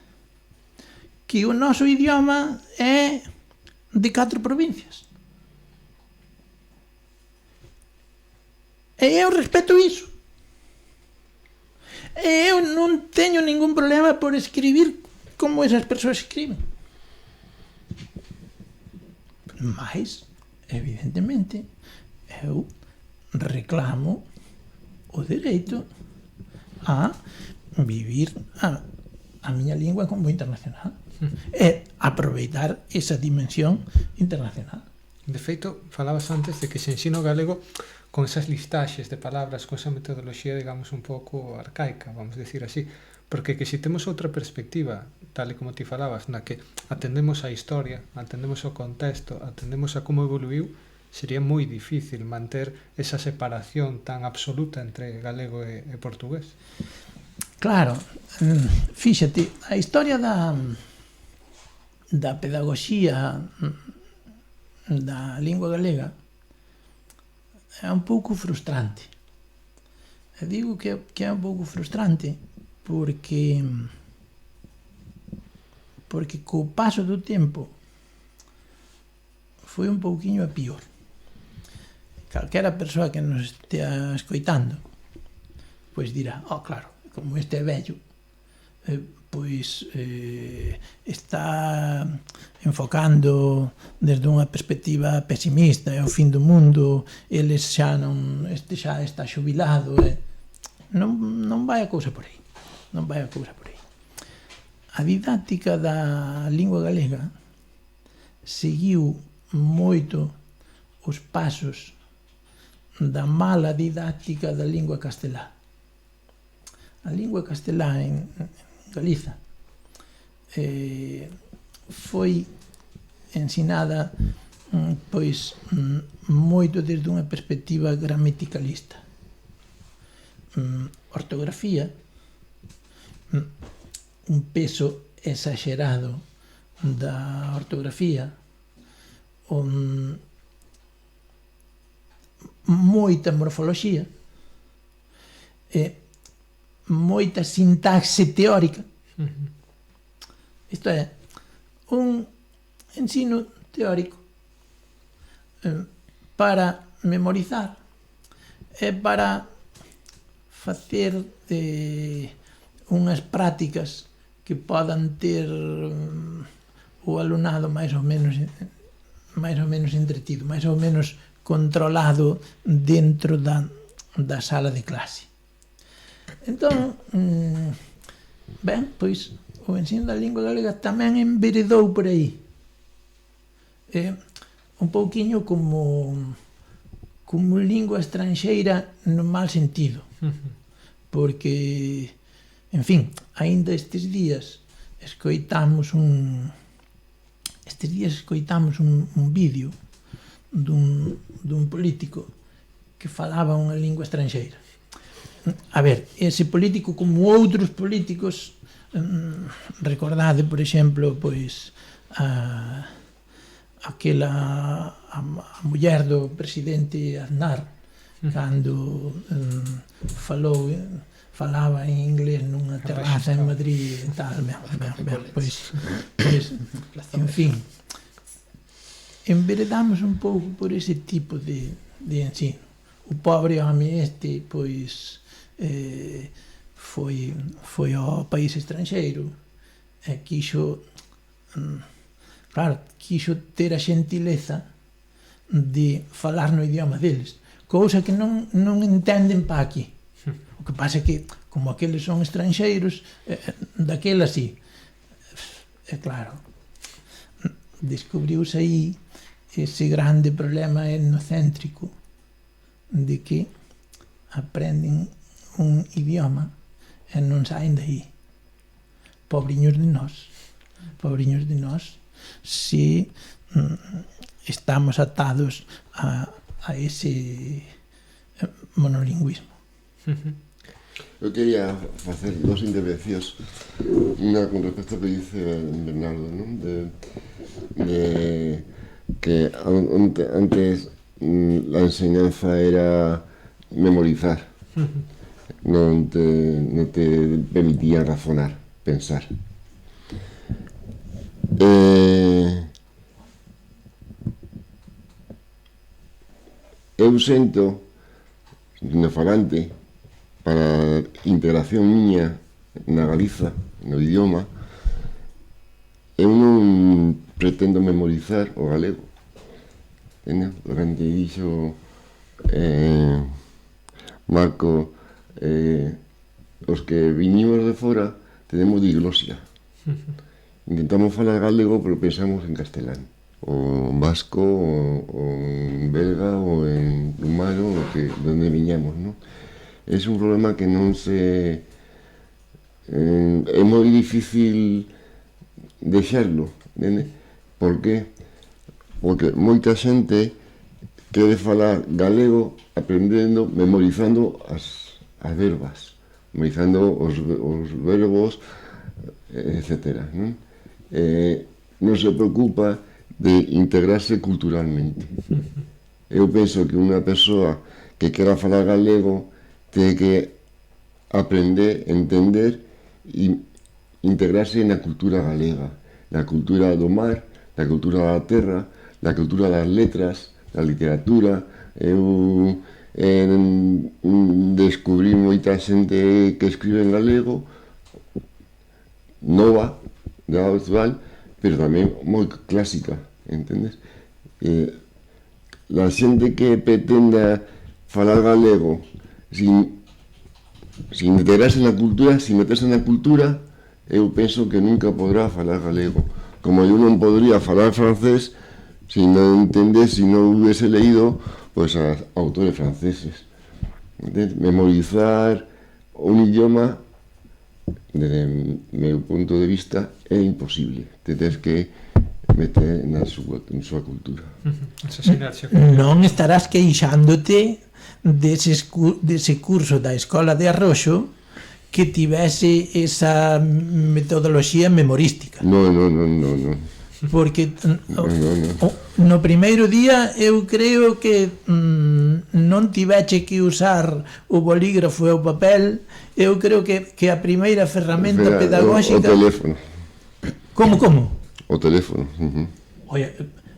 que o noso idioma é de 4 provincias. E eu respeto iso. E eu non teño ningún problema por escribir como esas persoas escriben. Mas, evidentemente, eu reclamo o dereito a vivir a miña lingua como internacional e aproveitar esa dimensión internacional. De feito, falabas antes de que se ensina o galego con esas listaxes de palabras, con esa metodoloxía, digamos, un pouco arcaica, vamos decir así. porque que se temos outra perspectiva, tal e como ti falabas, na que atendemos a historia, atendemos o contexto, atendemos a como evoluiu, sería moi difícil manter esa separación tan absoluta entre galego e portugués. Claro, fíxate, a historia da pedagogía da lingua galega é un pouco frustrante. E digo que é un pouco frustrante porque co paso do tempo foi un pouquiño a pior. Calquera persoa que nos estea escoitando pois dirá, claro, como este é vello, pois está enfocando desde unha perspectiva pesimista, é o fin do mundo, eles xa non, este xa está xubilado, non vai a cousa por aí, non vai a cousa por aí. A didáctica da lingua galega seguiu moito os pasos da mala didáctica da lingua castelá. A lingua castelá en Galiza foi ensinada pois moito desde unha perspectiva gramaticalista. Ortografía, un peso exagerado da ortografía, moita morfoloxía, moita sintaxe teórica. Isto é, un ensino teórico para memorizar e para facer unhas prácticas que podan ter o alumnado máis ou menos entretido, máis ou menos controlado dentro da sala de clase. Entón, ben, pois o ensino da lingua galega tamén enveredou por aí. Un pouquiño como lingua estranxeira no mal sentido. Porque, en fin, aínda estes días escoitamos un vídeo dun político que falaba unha lingua estranxeira. A ver, ese político, como outros políticos, recordade, por exemplo, pois a muller do presidente Aznar, cando falaba en inglés nunha terraza en Madrid e tal, pois, en fin, enveredamos un pouco por ese tipo de ensino. O pobre home este, pois, foi ao país estranxeiro e quixo ter a xentileza de falar no idioma deles, cousa que non entenden pa aquí. O que pasa é que, como aqueles son estranxeiros, daquela sí. É claro, descubriuse aí ese grande problema etnocéntrico de que aprenden un idioma e non saen de aí. Pobriños de nós, se estamos atados a ese monolingüismo. Eu quería facer dos intervencións, unha con respecto ao que dice Bernardo, non? De que antes la enseñanza era memorizar, non te permitía razonar, pensar. Eu sento no falante para a integración miña na Galiza, no idioma. Eu non pretendo memorizar o galego, durante dixo Marco, os que viñimos de fora tenemos diglosia, intentamos falar galego pero pensamos en castelán, o en vasco, o en belga, o en rumano, donde viñamos, non? É un problema que non se é moi difícil deixarlo, entende? Por que? Porque moita xente quere falar galego aprendendo, memorizando as verbas, memorizando os verbos, etc. Non se preocupa de integrarse culturalmente. Eu penso que unha persoa que quera falar galego ten que aprender, entender e integrarse na cultura galega, na cultura do mar, na cultura da terra, na cultura das letras, da literatura. Eu descubrí moita xente que escribe en galego, nova, de actual, pero tamén moi clásica, entendes? La xente que pretenda falar galego sin integrarse na cultura, sin meterse na cultura, eu penso que nunca podrá falar galego. Como eu non podría falar francés se non entendese, se non hubiese leído pues, a autores franceses. Entonces, memorizar un idioma, desde o meu punto de vista, é imposible. Tens que meter na súa cultura. Non estarás queixándote dese curso da Escola de Arroxo que tivese esa metodoloxía memorística. Non. Porque no primeiro día eu creo que non tiveche que usar o bolígrafo e o papel. Eu creo que a primeira ferramenta pedagóxica... O teléfono. Como? O teléfono. Oye,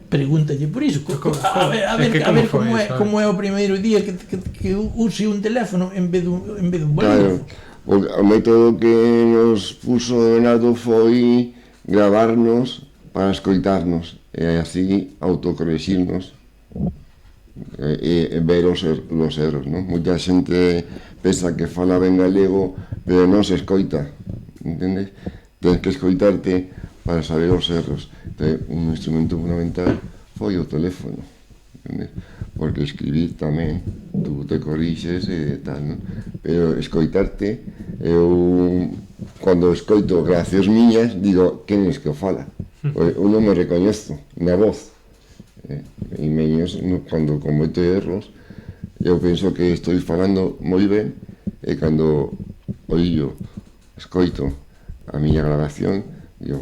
pregúntalle por iso. A ver como é o primeiro día que use un teléfono en vez dun bolígrafo. Claro, o método que nos puso Donato foi gravarnos para escoitarnos e así autocorrexirnos e ver os erros, non? Moita xente pensa que fala ben galego pero non se escoita, entendes? Tens que escoitarte para saber os erros. Entón, un instrumento fundamental foi o teléfono, entendes? Porque escribir tamén tú te corrixes e tal, non? Pero escoitarte, eu cando escoito gracias miñas digo, quen es que o fala? Eu non me recoñezo na voz, e menos cando cometo erros. Eu penso que estou falando moi ben e cando oío, escoito a miña grabación digo,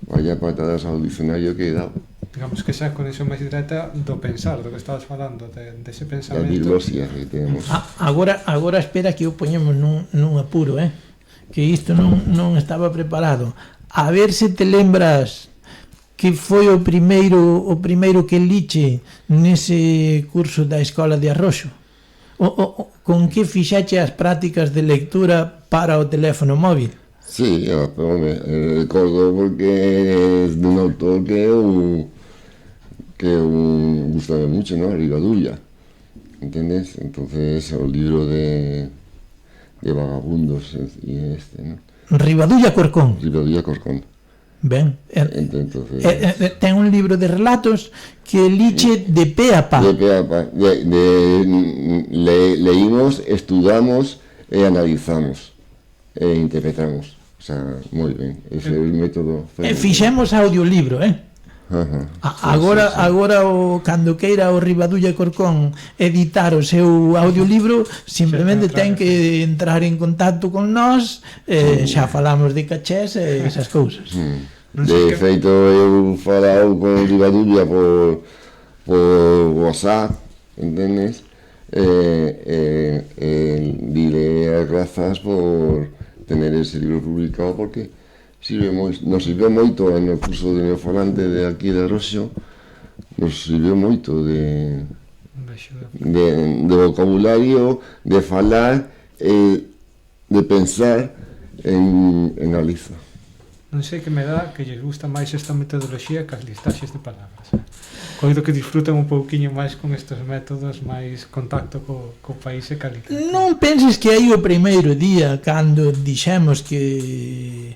vaya patadas ao dicionario que he dado. Digamos que esa conexión máis directa do pensar, do que estabas falando, dese pensamento. A diglosia que temos. Agora espera que o poñemos nun apuro, que isto non estaba preparado. A ver se te lembras que foi o primeiro que liche nese curso da Escola de Arroxo. Con que fixache as prácticas de lectura para o teléfono móvil? Sí, recordo porque é dun autor que eu gustaba mucho, ¿no? Rivadulla, ¿entendes? Entonces o libro de vagabundos e ¿no? Rivadulla Corcón. Ben, ten un libro de relatos que liche de pé a pa. De pé a pa. Leímos, estudamos e analizamos e interpretamos. O sea, moi ben. Ese é o método. Fixemos audiolibro, Agora cando queira o Rivadulla Corcón editar o seu audiolibro, simplemente ten que entrar en contacto con nós, xa falamos de cachés e esas cousas. De feito, eu falao con Rivadulla por WhatsApp, entendes? Dile as grazas por tener ese libro publicado, porque nos sirveu moito no curso de neofalante de aquí de Arroxo, nos sirveu moito de vocabulario, de falar e de pensar en Galiza. Non sei que me dá que lles gusta máis esta metodoloxía que as listaxes de palabras. Coido que disfrutan un pouquiño máis con estes métodos, máis contacto co país e ca literatura. Non penses que aí o primeiro día, cando dixemos que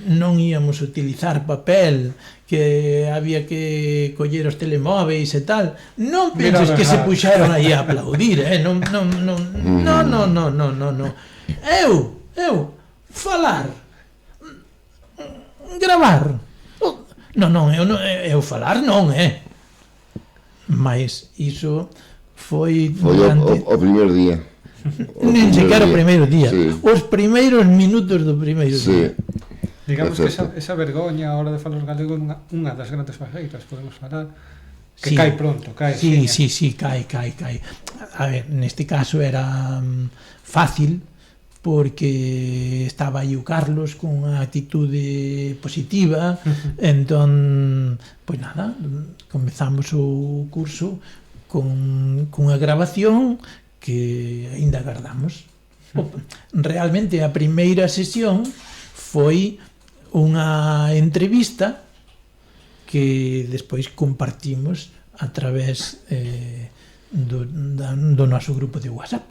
non íamos utilizar papel, que había que coller os telemóveis e tal, non penses que se puxeron aí a aplaudir, non. Eu, falar, gravar. Non, eu falar non, mas iso foi durante... o primer día. Nin sequera o primeiro día, Sí. os primeiros minutos do primeiro Sí. día. Digamos que Perfecto. esa vergoña a hora de falar galego é unha das grandes barreiras, podemos falar, que Sí. cae pronto, cae. Sí, seña. cae. A ver, neste caso era fácil porque estaba aí o Carlos con unha actitude positiva, entón, pois nada, comezamos o curso cunha grabación que aínda agardamos. Realmente a primeira sesión foi unha entrevista que despois compartimos a través do noso grupo de WhatsApp.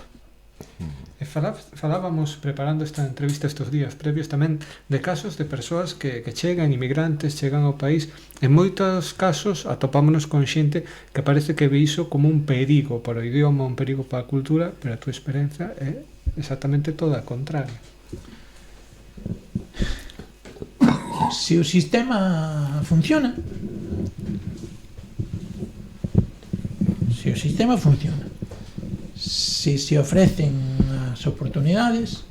E falábamos preparando esta entrevista estes días previos tamén de casos de persoas que chegan, inmigrantes, chegan ao país. En moitos casos atopámonos con xente que parece que ve iso como un perigo para o idioma, un perigo para a cultura, pero a túa experiencia é exactamente toda a contraria. Se o sistema funciona, se ofrecen as oportunidades,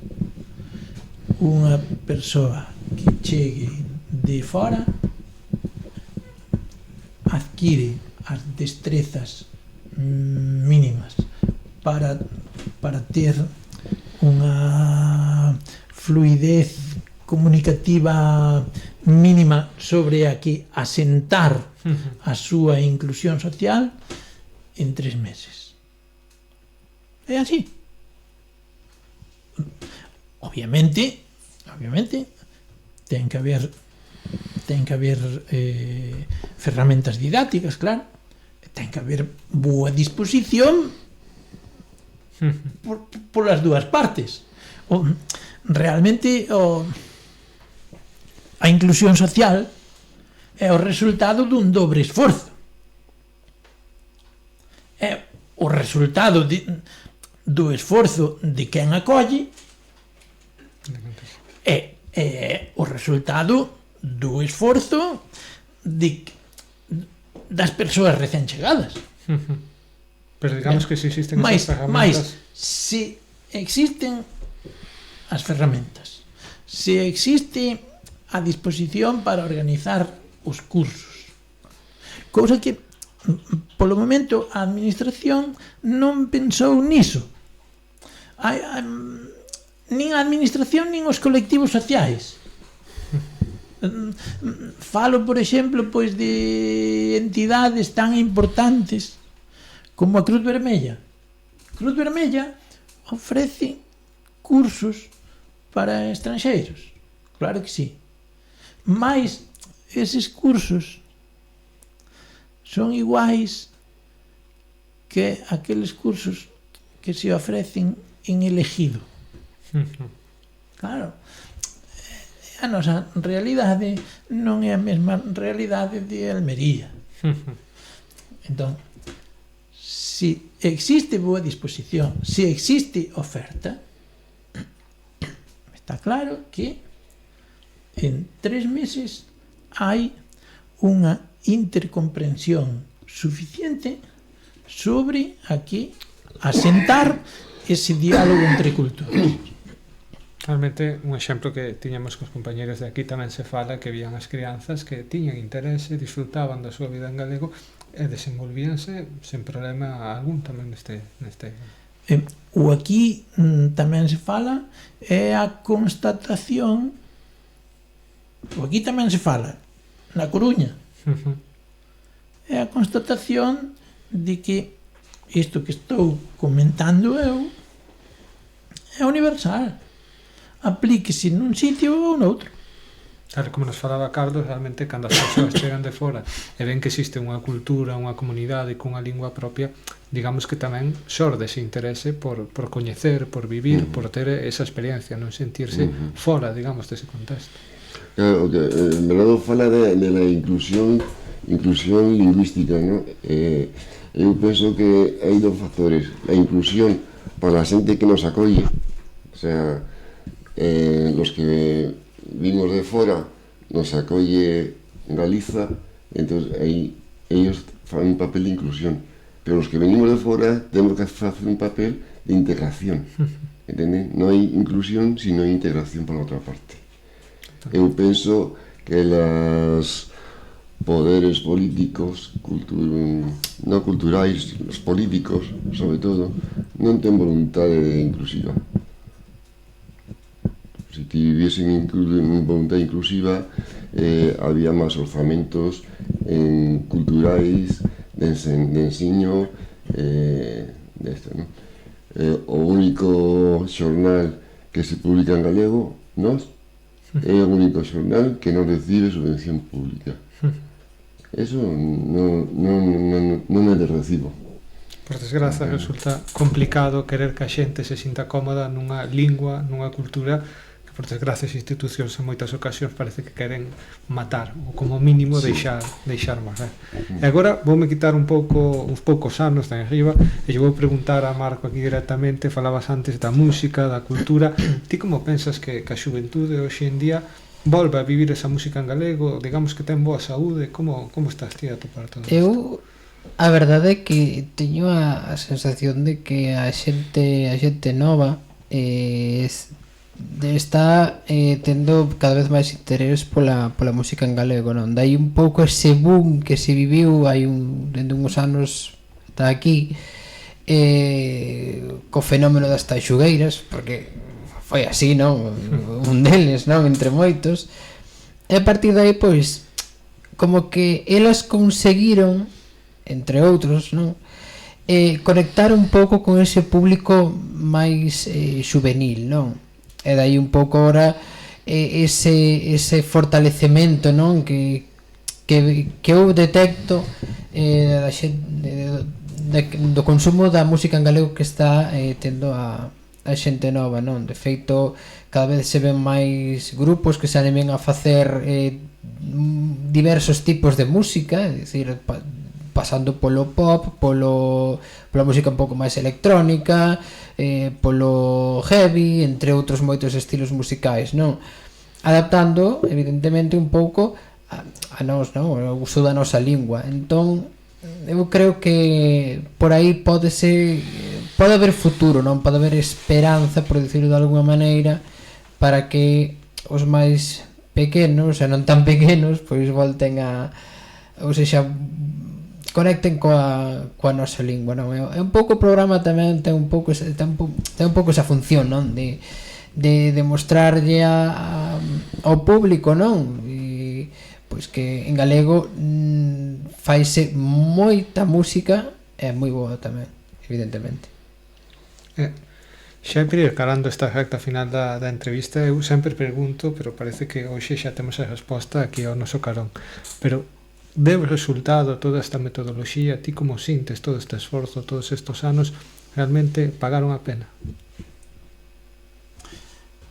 unha persoa que chegue de fora adquire as destrezas mínimas para ter unha fluidez comunicativa mínima sobre a que asentar a súa inclusión social en 3 meses. É así. Obviamente ten que haber ferramentas didácticas, claro, ten que haber boa disposición polas dúas partes. Realmente a inclusión social é o resultado dun dobre esforzo. É o resultado do esforzo de quen acolle e o resultado do esforzo das persoas recén chegadas. Pero digamos que se existen esas ferramentas... Mais, se existen as ferramentas, se existe a disposición para organizar os cursos, cousa que polo momento a administración non pensou niso. Nin a administración nin os colectivos sociais. Falo, por exemplo, pois de entidades tan importantes como a Cruz Vermella. A Cruz Vermella ofrece cursos para estranxeiros. Claro que sí. Mais eses cursos son iguais que aqueles cursos que se ofrecen en Elegido. Claro, a nosa realidade non é a mesma realidade de Almería. Entón, se existe boa disposición, se existe oferta, está claro que en 3 meses hai unha intercomprensión suficiente sobre a que asentar ese diálogo entre culturas. Realmente, un exemplo que tiñamos cos compañeros de aquí tamén se fala que vían as crianzas que tiñan interese, disfrutaban da súa vida en galego e desenvolvíanse sen problema algún tamén neste... O aquí tamén se fala é a constatación, o aquí tamén se fala na Coruña, é a constatación de que isto que estou comentando eu é universal, aplíquese nun sitio ou noutro. Tal como nos falaba Carlos, realmente cando as persoas chegan de fora e ven que existe unha cultura, unha comunidade cunha lingua propia, digamos que tamén xorde ese interese por coñecer, por vivir, por ter esa experiencia, non sentirse fora, digamos, dese contexto. Claro, que en verdade fala de la inclusión lingüística, ¿no? Eu penso que hai 2 factores. A inclusión para a xente que nos acolle, o sea, los que vimos de fora nos acolle Galiza, entonces aí ellos fan un papel de inclusión, pero los que venimos de fora temos que facer un papel de integración, entende? Non hai inclusión, sino hai integración por outra parte. Eu penso que os poderes políticos, non culturais, os políticos, sobre todo, non ten voluntade inclusiva. Se tiviesen voluntade inclusiva, había máis orzamentos en culturais, de ensino, desto, non? O único xornal que se publica en galego, nós, é o único xornal que non recibe subvención pública. Eso non é de recibo. Por desgraza, resulta complicado querer que a xente se sinta cómoda nunha lingua, nunha cultura que, por desgraza, as institucións en moitas ocasións parece que queren matar ou como mínimo deixar máis. E agora voume quitar uns poucos anos de arriba e lle vou preguntar a Marco aquí directamente. Falabas antes da música, da cultura. Ti como pensas que a xuventude hoxe en día volve a vivir esa música en galego? Digamos que ten boa saúde. Como estás ti a topar todo isto? Eu, a verdade é que teño a sensación de que a xente nova está tendo cada vez máis interés pola música en galego, non? Dai un pouco ese boom que se viviu dende uns anos ata aquí, co fenómeno das taixugueiras, porque foi así, non? Un deles, non? Entre moitos. E a partir de aí, pois, como que elas conseguiron, entre outros, non? Conectar un pouco con ese público máis juvenil, non? E dai un pouco ora ese fortalecemento, non? Que eu detecto da xente, do consumo da música en galego que está tendo a xente nova, non? De feito, cada vez se ven máis grupos que se animen a facer diversos tipos de música, é dicir, pasando polo pop, pola música un pouco máis electrónica, polo heavy, entre outros moitos estilos musicais, non? Adaptando, evidentemente, un pouco a nós, non? O uso da nosa lingua. Entón, eu creo que por aí pode haber futuro, non? Pode haber esperanza, por dicirlo de alguma maneira, para que os máis pequenos, e non tan pequenos, pois volten ou seja, conecten coa nosa lingua, non? É un pouco o programa tamén ten un pouco esa función, non? De mostrarlle ao público, non? E, pois que en galego faise moita música e moi boa tamén, evidentemente. Xa para ir calando esta recta final da entrevista, eu sempre pregunto, pero parece que hoxe xa temos a resposta aquí ao noso carón, pero deu resultado toda esta metodoloxía? Ti como sintes todo este esforzo, todos estes anos, realmente pagaron a pena?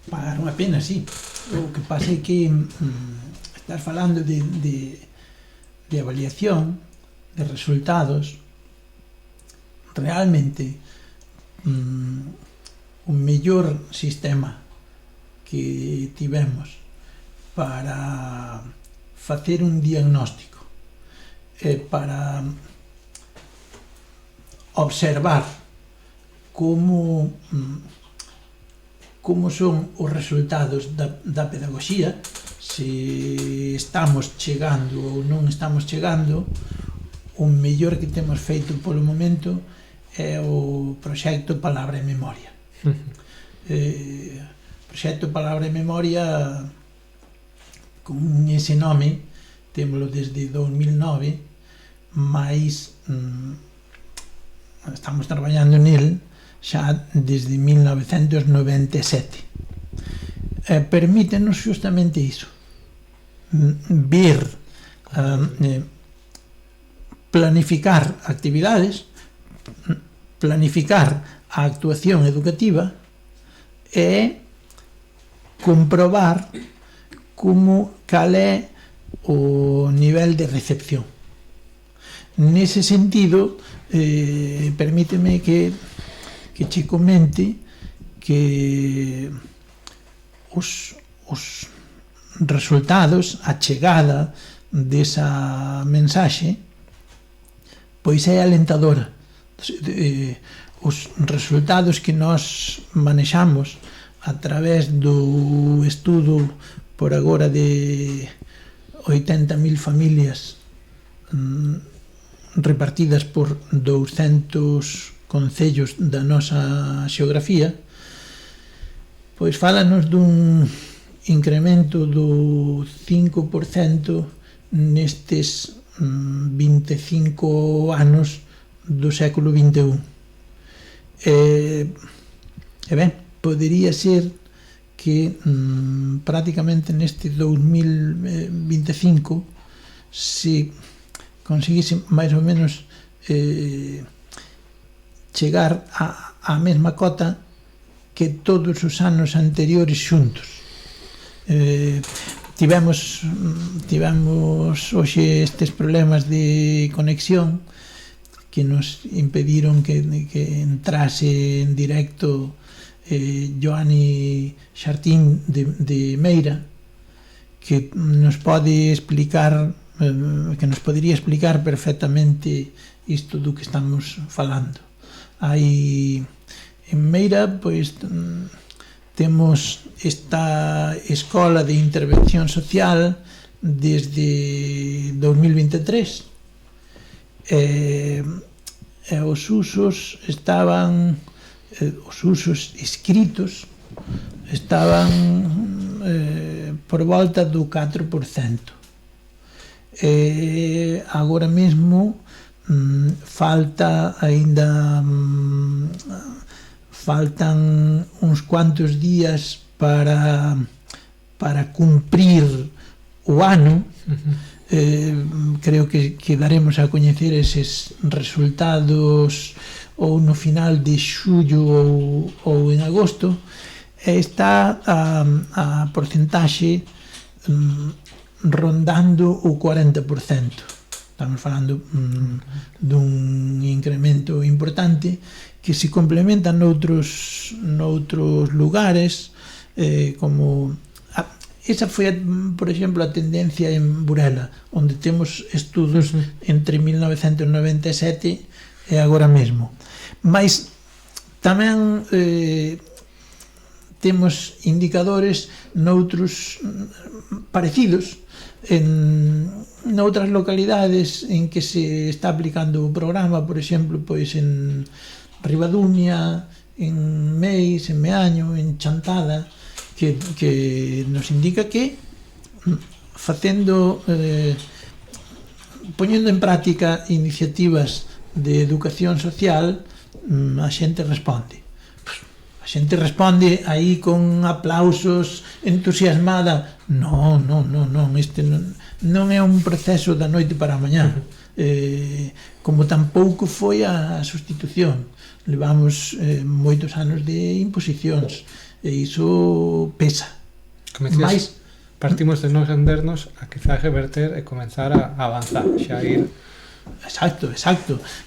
Pagaron a pena, sí. O que pasa é que estás falando de avaliación, de resultados. Realmente o mellor sistema que tivemos para facer un diagnóstico, para observar como son os resultados da pedagogía, se estamos chegando ou non estamos chegando. O mellor que temos feito polo momento é o proxecto Palabra e Memoria. Proxecto Palabra e Memoria, con ese nome, témolo desde 2009, mais estamos traballando nel xa desde 1997. Permítenos justamente iso, ver, planificar actividades, planificar a actuación educativa e comprobar cal é o nivel de recepción. Nese sentido, permíteme que che comente que os resultados, a chegada desa mensaxe, pois é alentadora. Os resultados que nós manexamos a través do estudo por agora de 80.000 familias repartidas por 200 concellos da nosa xeografía, pois fálanos dun incremento do 5% nestes 25 anos do século XXI. E ben, podería ser que prácticamente neste 2025 se conseguise máis ou menos chegar á mesma cota que todos os anos anteriores xuntos. Tivemos hoxe estes problemas de conexión que nos impediron que entrase en directo Joani Xartín de Meira, que nos pode explicar, que nos podería explicar perfectamente isto do que estamos falando. Hai en Meira, pois, temos esta escola de intervención social desde 2023 e os usos estaban, os usos escritos estaban por volta do 4%. Agora mesmo faltan uns cuantos días para cumprir o ano. Creo que daremos a coñecer eses resultados ou no final de xullo ou en agosto, e está a porcentaxe rondando o 40%. Estamos falando dun incremento importante que se complementa noutros lugares, como esa foi, por exemplo, a tendencia en Burela, onde temos estudos entre 1997 e agora mesmo. Mas tamén temos indicadores noutros parecidos noutras localidades en que se está aplicando o programa, por exemplo, pois en Ribadumia, en Meis, en Meaño, en Chantada, que nos indica que poñendo en práctica iniciativas de educación social, a xente responde. A xente responde aí con aplausos, entusiasmada. Non, este non é un proceso da noite para a mañá, como tampouco foi a sustitución. Levamos moitos anos de imposicións e iso pesa. Como decías, partimos de non rendernos a quizás reverter e comenzar a avanzar, xa ir. Exacto.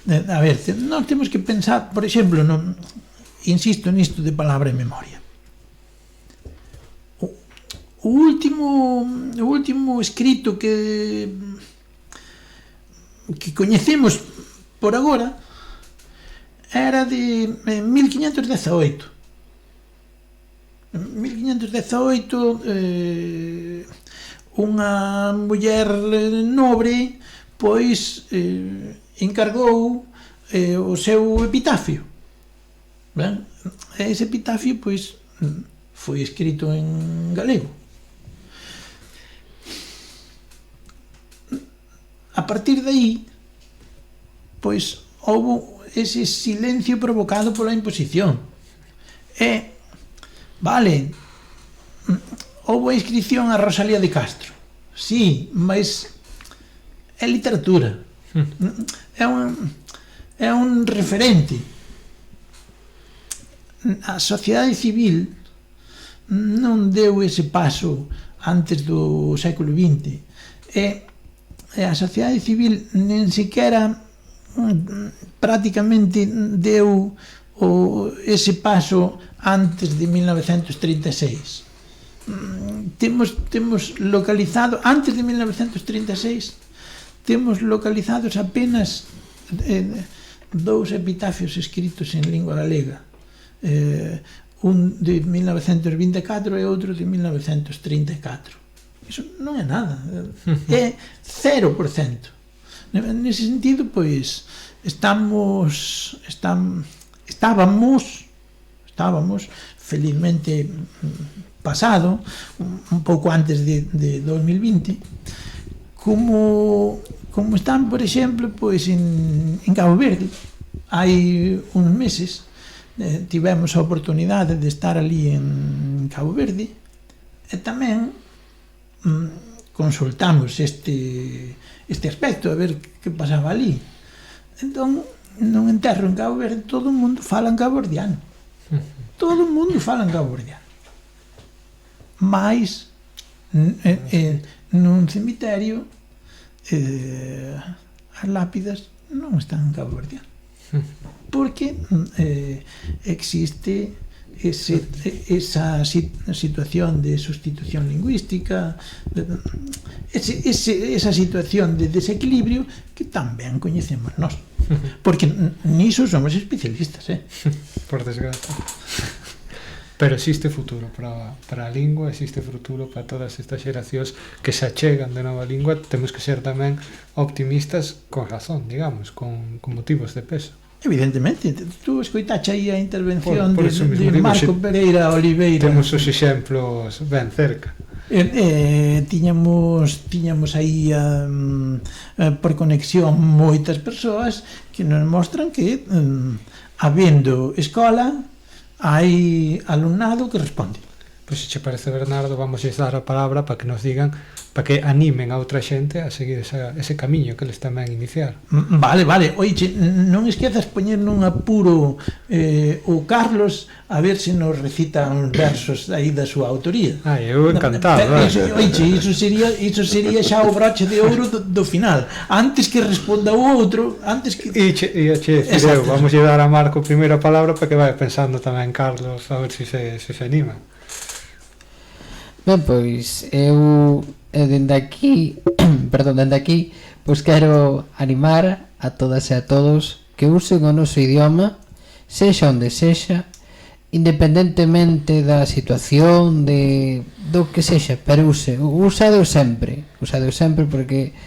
A ver, nós temos que pensar, por exemplo, insisto nisto de palabra e memoria. O último escrito que coñecemos por agora era de 1518. 1518, unha muller nobre pois encargou o seu epitafio. Ben? Ese epitafio pois foi escrito en galego. A partir de aí, pois houve ese silencio provocado pola imposición. Vale, houve a inscripción a Rosalía de Castro. Sí, mas é literatura. É un referente. A sociedade civil non deu ese paso antes do século XX. E a sociedade civil nen sequera prácticamente deu ese paso antes de 1936. temos localizado, antes de 1936, temos localizados apenas 2 epitafios escritos en lingua galega. Un de 1924 e outro de 1934. Iso non é nada, é 0%. Nese sentido, pois, estábamos felizmente pasado, un pouco antes de 2020, como están, por exemplo, pois en Cabo Verde. Hai uns meses tivemos a oportunidade de estar ali en Cabo Verde e tamén consultamos este aspecto, a ver que pasaba ali. Entón, non enterro en Cabo Verde, todo o mundo fala en caboverdiano. Todo o mundo fala en caboverdiano. Mais, nun cemiterio, as lápidas non están en caboverdiano. Porque existe esa situación de sustitución lingüística, esa situación de desequilibrio que tamén coñecemos nós, porque niso somos especialistas, por desgracia. Pero existe futuro para a lingua, existe futuro para todas estas xeracións que se achegan de nova lingua. Temos que ser tamén optimistas con razón, digamos, con motivos de peso. Evidentemente, tú escoitache aí a intervención por de Marco Pereira Oliveira. Temos os exemplos ben cerca. Tiñamos aí por conexión moitas persoas que nos mostran que habendo escola hai alumnado que responde. Pois se che parece, Bernardo, vamos a dar a palabra para que nos digan, para que animen a outra xente a seguir ese camiño que eles tamén iniciar. Vale. Oiche, non esquezas poñer nun apuro o Carlos a ver se nos recita uns versos aí da súa autoría. Eu encantado. Oiche, iso sería xa o broche de ouro do final. Antes que responda o outro, antes que... E che decir eu, vamos a dar a Marco primeiro a palabra para que vai pensando tamén Carlos, a ver se se anima. Ben, pois eu dende aquí pois quero animar a todas e a todos que usen o noso idioma, sexa onde sexa, independentemente da situación, do que sexa, pero usado sempre porque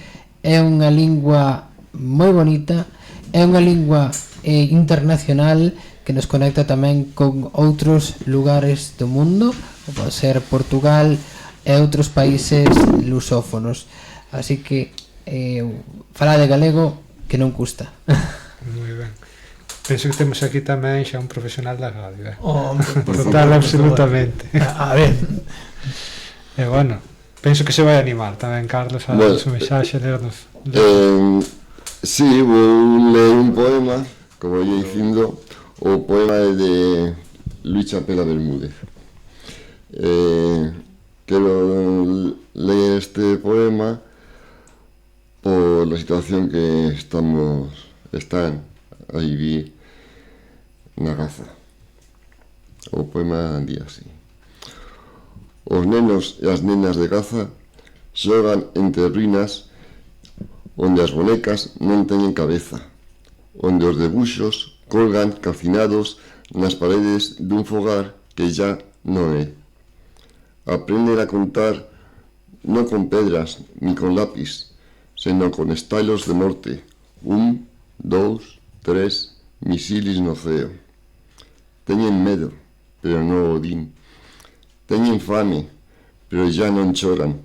é unha lingua moi bonita, é unha lingua internacional que nos conecta tamén con outros lugares do mundo, pode ser Portugal e outros países lusófonos. Así que falar de galego que non custa. Moi ben. Penso que temos aquí tamén xa un profesional da radio, Total, absolutamente. A ver. E bueno, penso que se vai animar tamén Carlos a su mensaxe, lernos. Sí, vou ler un poema, como ia dicindo, o poema é de Luis Chapela Bermúdez. Quero ler este poema por la situación que están a vivir na Gaza. O poema di así: os nenos e as nenas de Gaza xogan entre ruínas onde as bonecas non teñen cabeza, onde os debuxos colgan calcinados nas paredes dun fogar que xa non é. Aprenden a contar non con pedras ni con lápis, senón con estalos de morte. 1, 2, 3, misiles no ceo. Teñen medo, pero non o din. Teñen fame, pero xa non choran.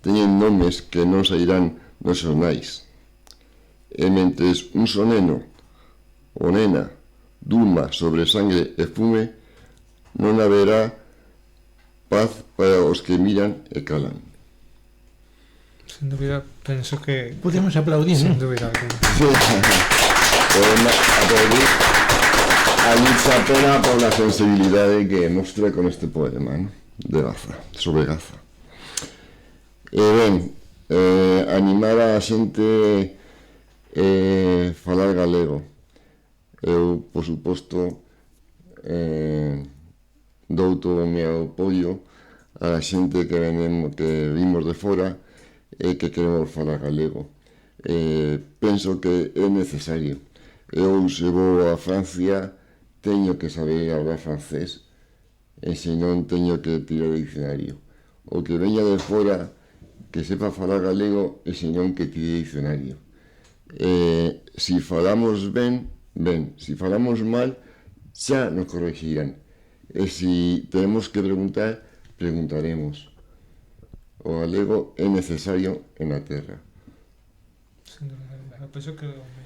Teñen nomes que non sairán nos xornais. E mentres un só neno o nena durma sobre sangre e fume, non haberá paz para os que miran e calan. Sin dúbida, penso que... Podemos aplaudir, sin ¿no? dúbida alguna. Sí, podemos aplaudir a Luis Chapela por la sensibilidade que mostra con este poema, ¿no? De Gaza, sobre Gaza. E ben, animar a xente falar galego. Eu, por suposto, dou todo o meu apoio a xente que vimos de fora e que queremos falar galego. Penso que é necesario. Eu, se vou a Francia, teño que saber hablar francés, e se non teño que tirar o diccionario. O que veña de fora, que sepa falar galego, e se non que tire diccionario. Si falamos ben, si falamos mal, xa nos corregirán. E si tenemos que preguntar, preguntaremos. O galego é necesario en a terra.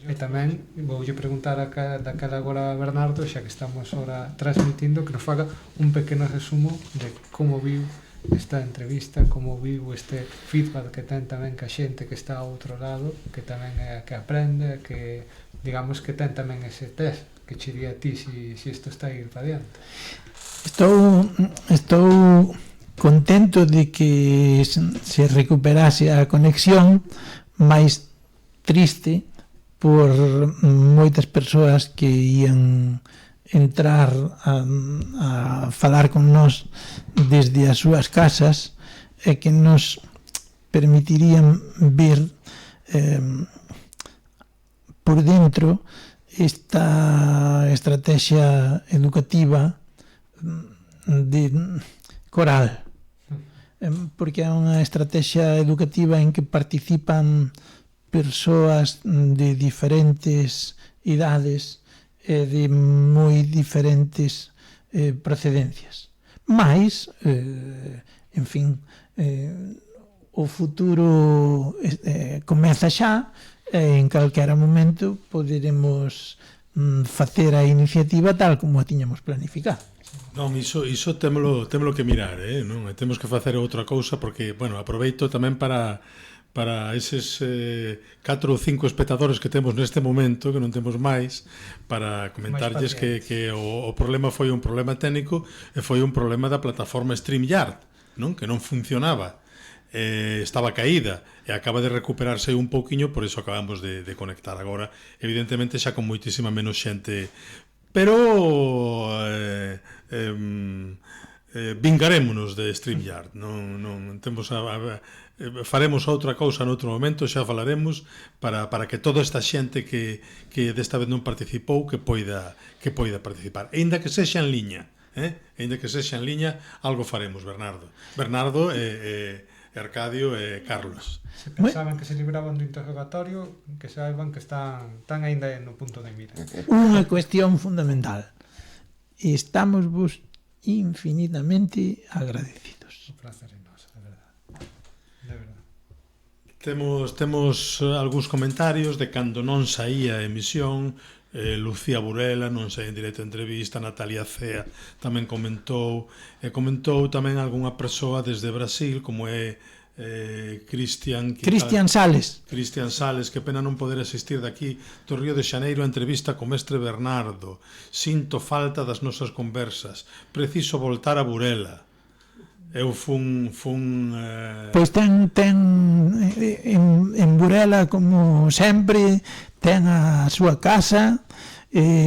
E tamén voulle preguntar daquela agora a Bernardo, xa que estamos ahora transmitindo, que nos faga un pequeno resumo de como viu esta entrevista, como viu este feedback que ten tamén ca xente que está ao outro lado, que tamén é a que aprende, que digamos que ten tamén ese test que che di a ti si isto está a ir para diante. Estou contento de que se recuperase a conexión, máis triste por moitas persoas que ían entrar a falar con nós desde as súas casas e que nos permitirían ver por dentro esta estrategia educativa de coral, porque é unha estrategia educativa en que participan persoas de diferentes idades e de moi diferentes procedencias. Mais, en fin, o futuro comeza xa e en calquera momento poderemos facer a iniciativa tal como a tiñamos planificado. Non, iso témolo que mirar, non? Temos que facer outra cousa porque, bueno, aproveito tamén para eses 4 ou 5 espectadores que temos neste momento, que non temos máis, para comentarlles que o problema foi un problema técnico e foi un problema da plataforma StreamYard, non? Que non funcionaba, estaba caída e acaba de recuperarse un pouquiño, por iso acabamos de conectar agora, evidentemente xa con moitísima menos xente, pero vingarémonos de StreamYard, non temos faremos outra cousa noutro momento, xa falaremos para que toda esta xente que desta vez non participou que poida participar, aínda que sexa en liña, aínda que sexa en liña, algo faremos, Bernardo, Arcadio e Carlos. Se pensaban que se libraban do interrogatorio, que saiban que están aínda no punto de mira. Unha cuestión fundamental: estamos vos infinitamente agradecidos. Un placer enorme, de verdade. De verdade. Temos algúns comentarios de cando non saía a emisión. Lucía Burela non sei en directo entrevista, Natalia Cea tamén comentou tamén algunha persoa desde Brasil como é Cristian Sales, que pena non poder asistir daqui do Río de Xaneiro a entrevista co mestre Bernardo, sinto falta das nosas conversas, preciso voltar a Burela. Eu fun Pois ten en Burela, como sempre, ten a súa casa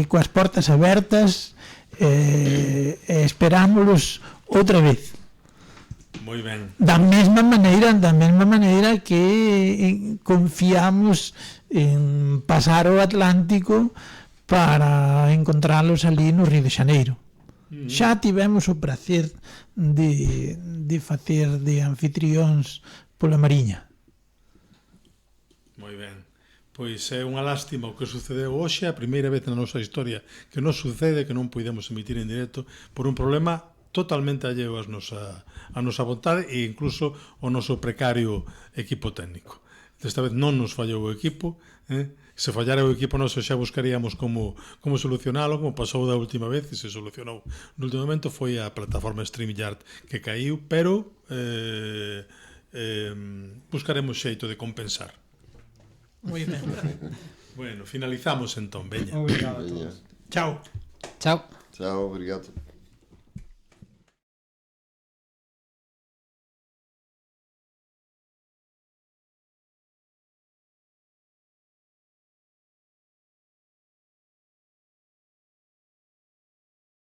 coas portas abertas, e esperámoslos outra vez. Moi ben. Da mesma maneira que confiamos en pasar o Atlántico para encontralos ali no Río de Xaneiro. Xa tivemos o prazer de facer de anfitrións pola Mariña. Moi ben. Pois é unha lástima o que sucedeu hoxe, a primeira vez na nosa historia que nos sucede que non podemos emitir en directo por un problema totalmente alleo a nosa vontade e incluso o noso precario equipo técnico. Desta vez non nos fallou o equipo, se fallara o equipo noso xa buscaríamos como solucionalo, como pasou da última vez e se solucionou no último momento. Foi a plataforma StreamYard que caíu, pero buscaremos xeito de compensar. Moi ben. Bueno, finalizamos entón, veña. Obrigado a todos. Chao. Chao. Chao, obrigado.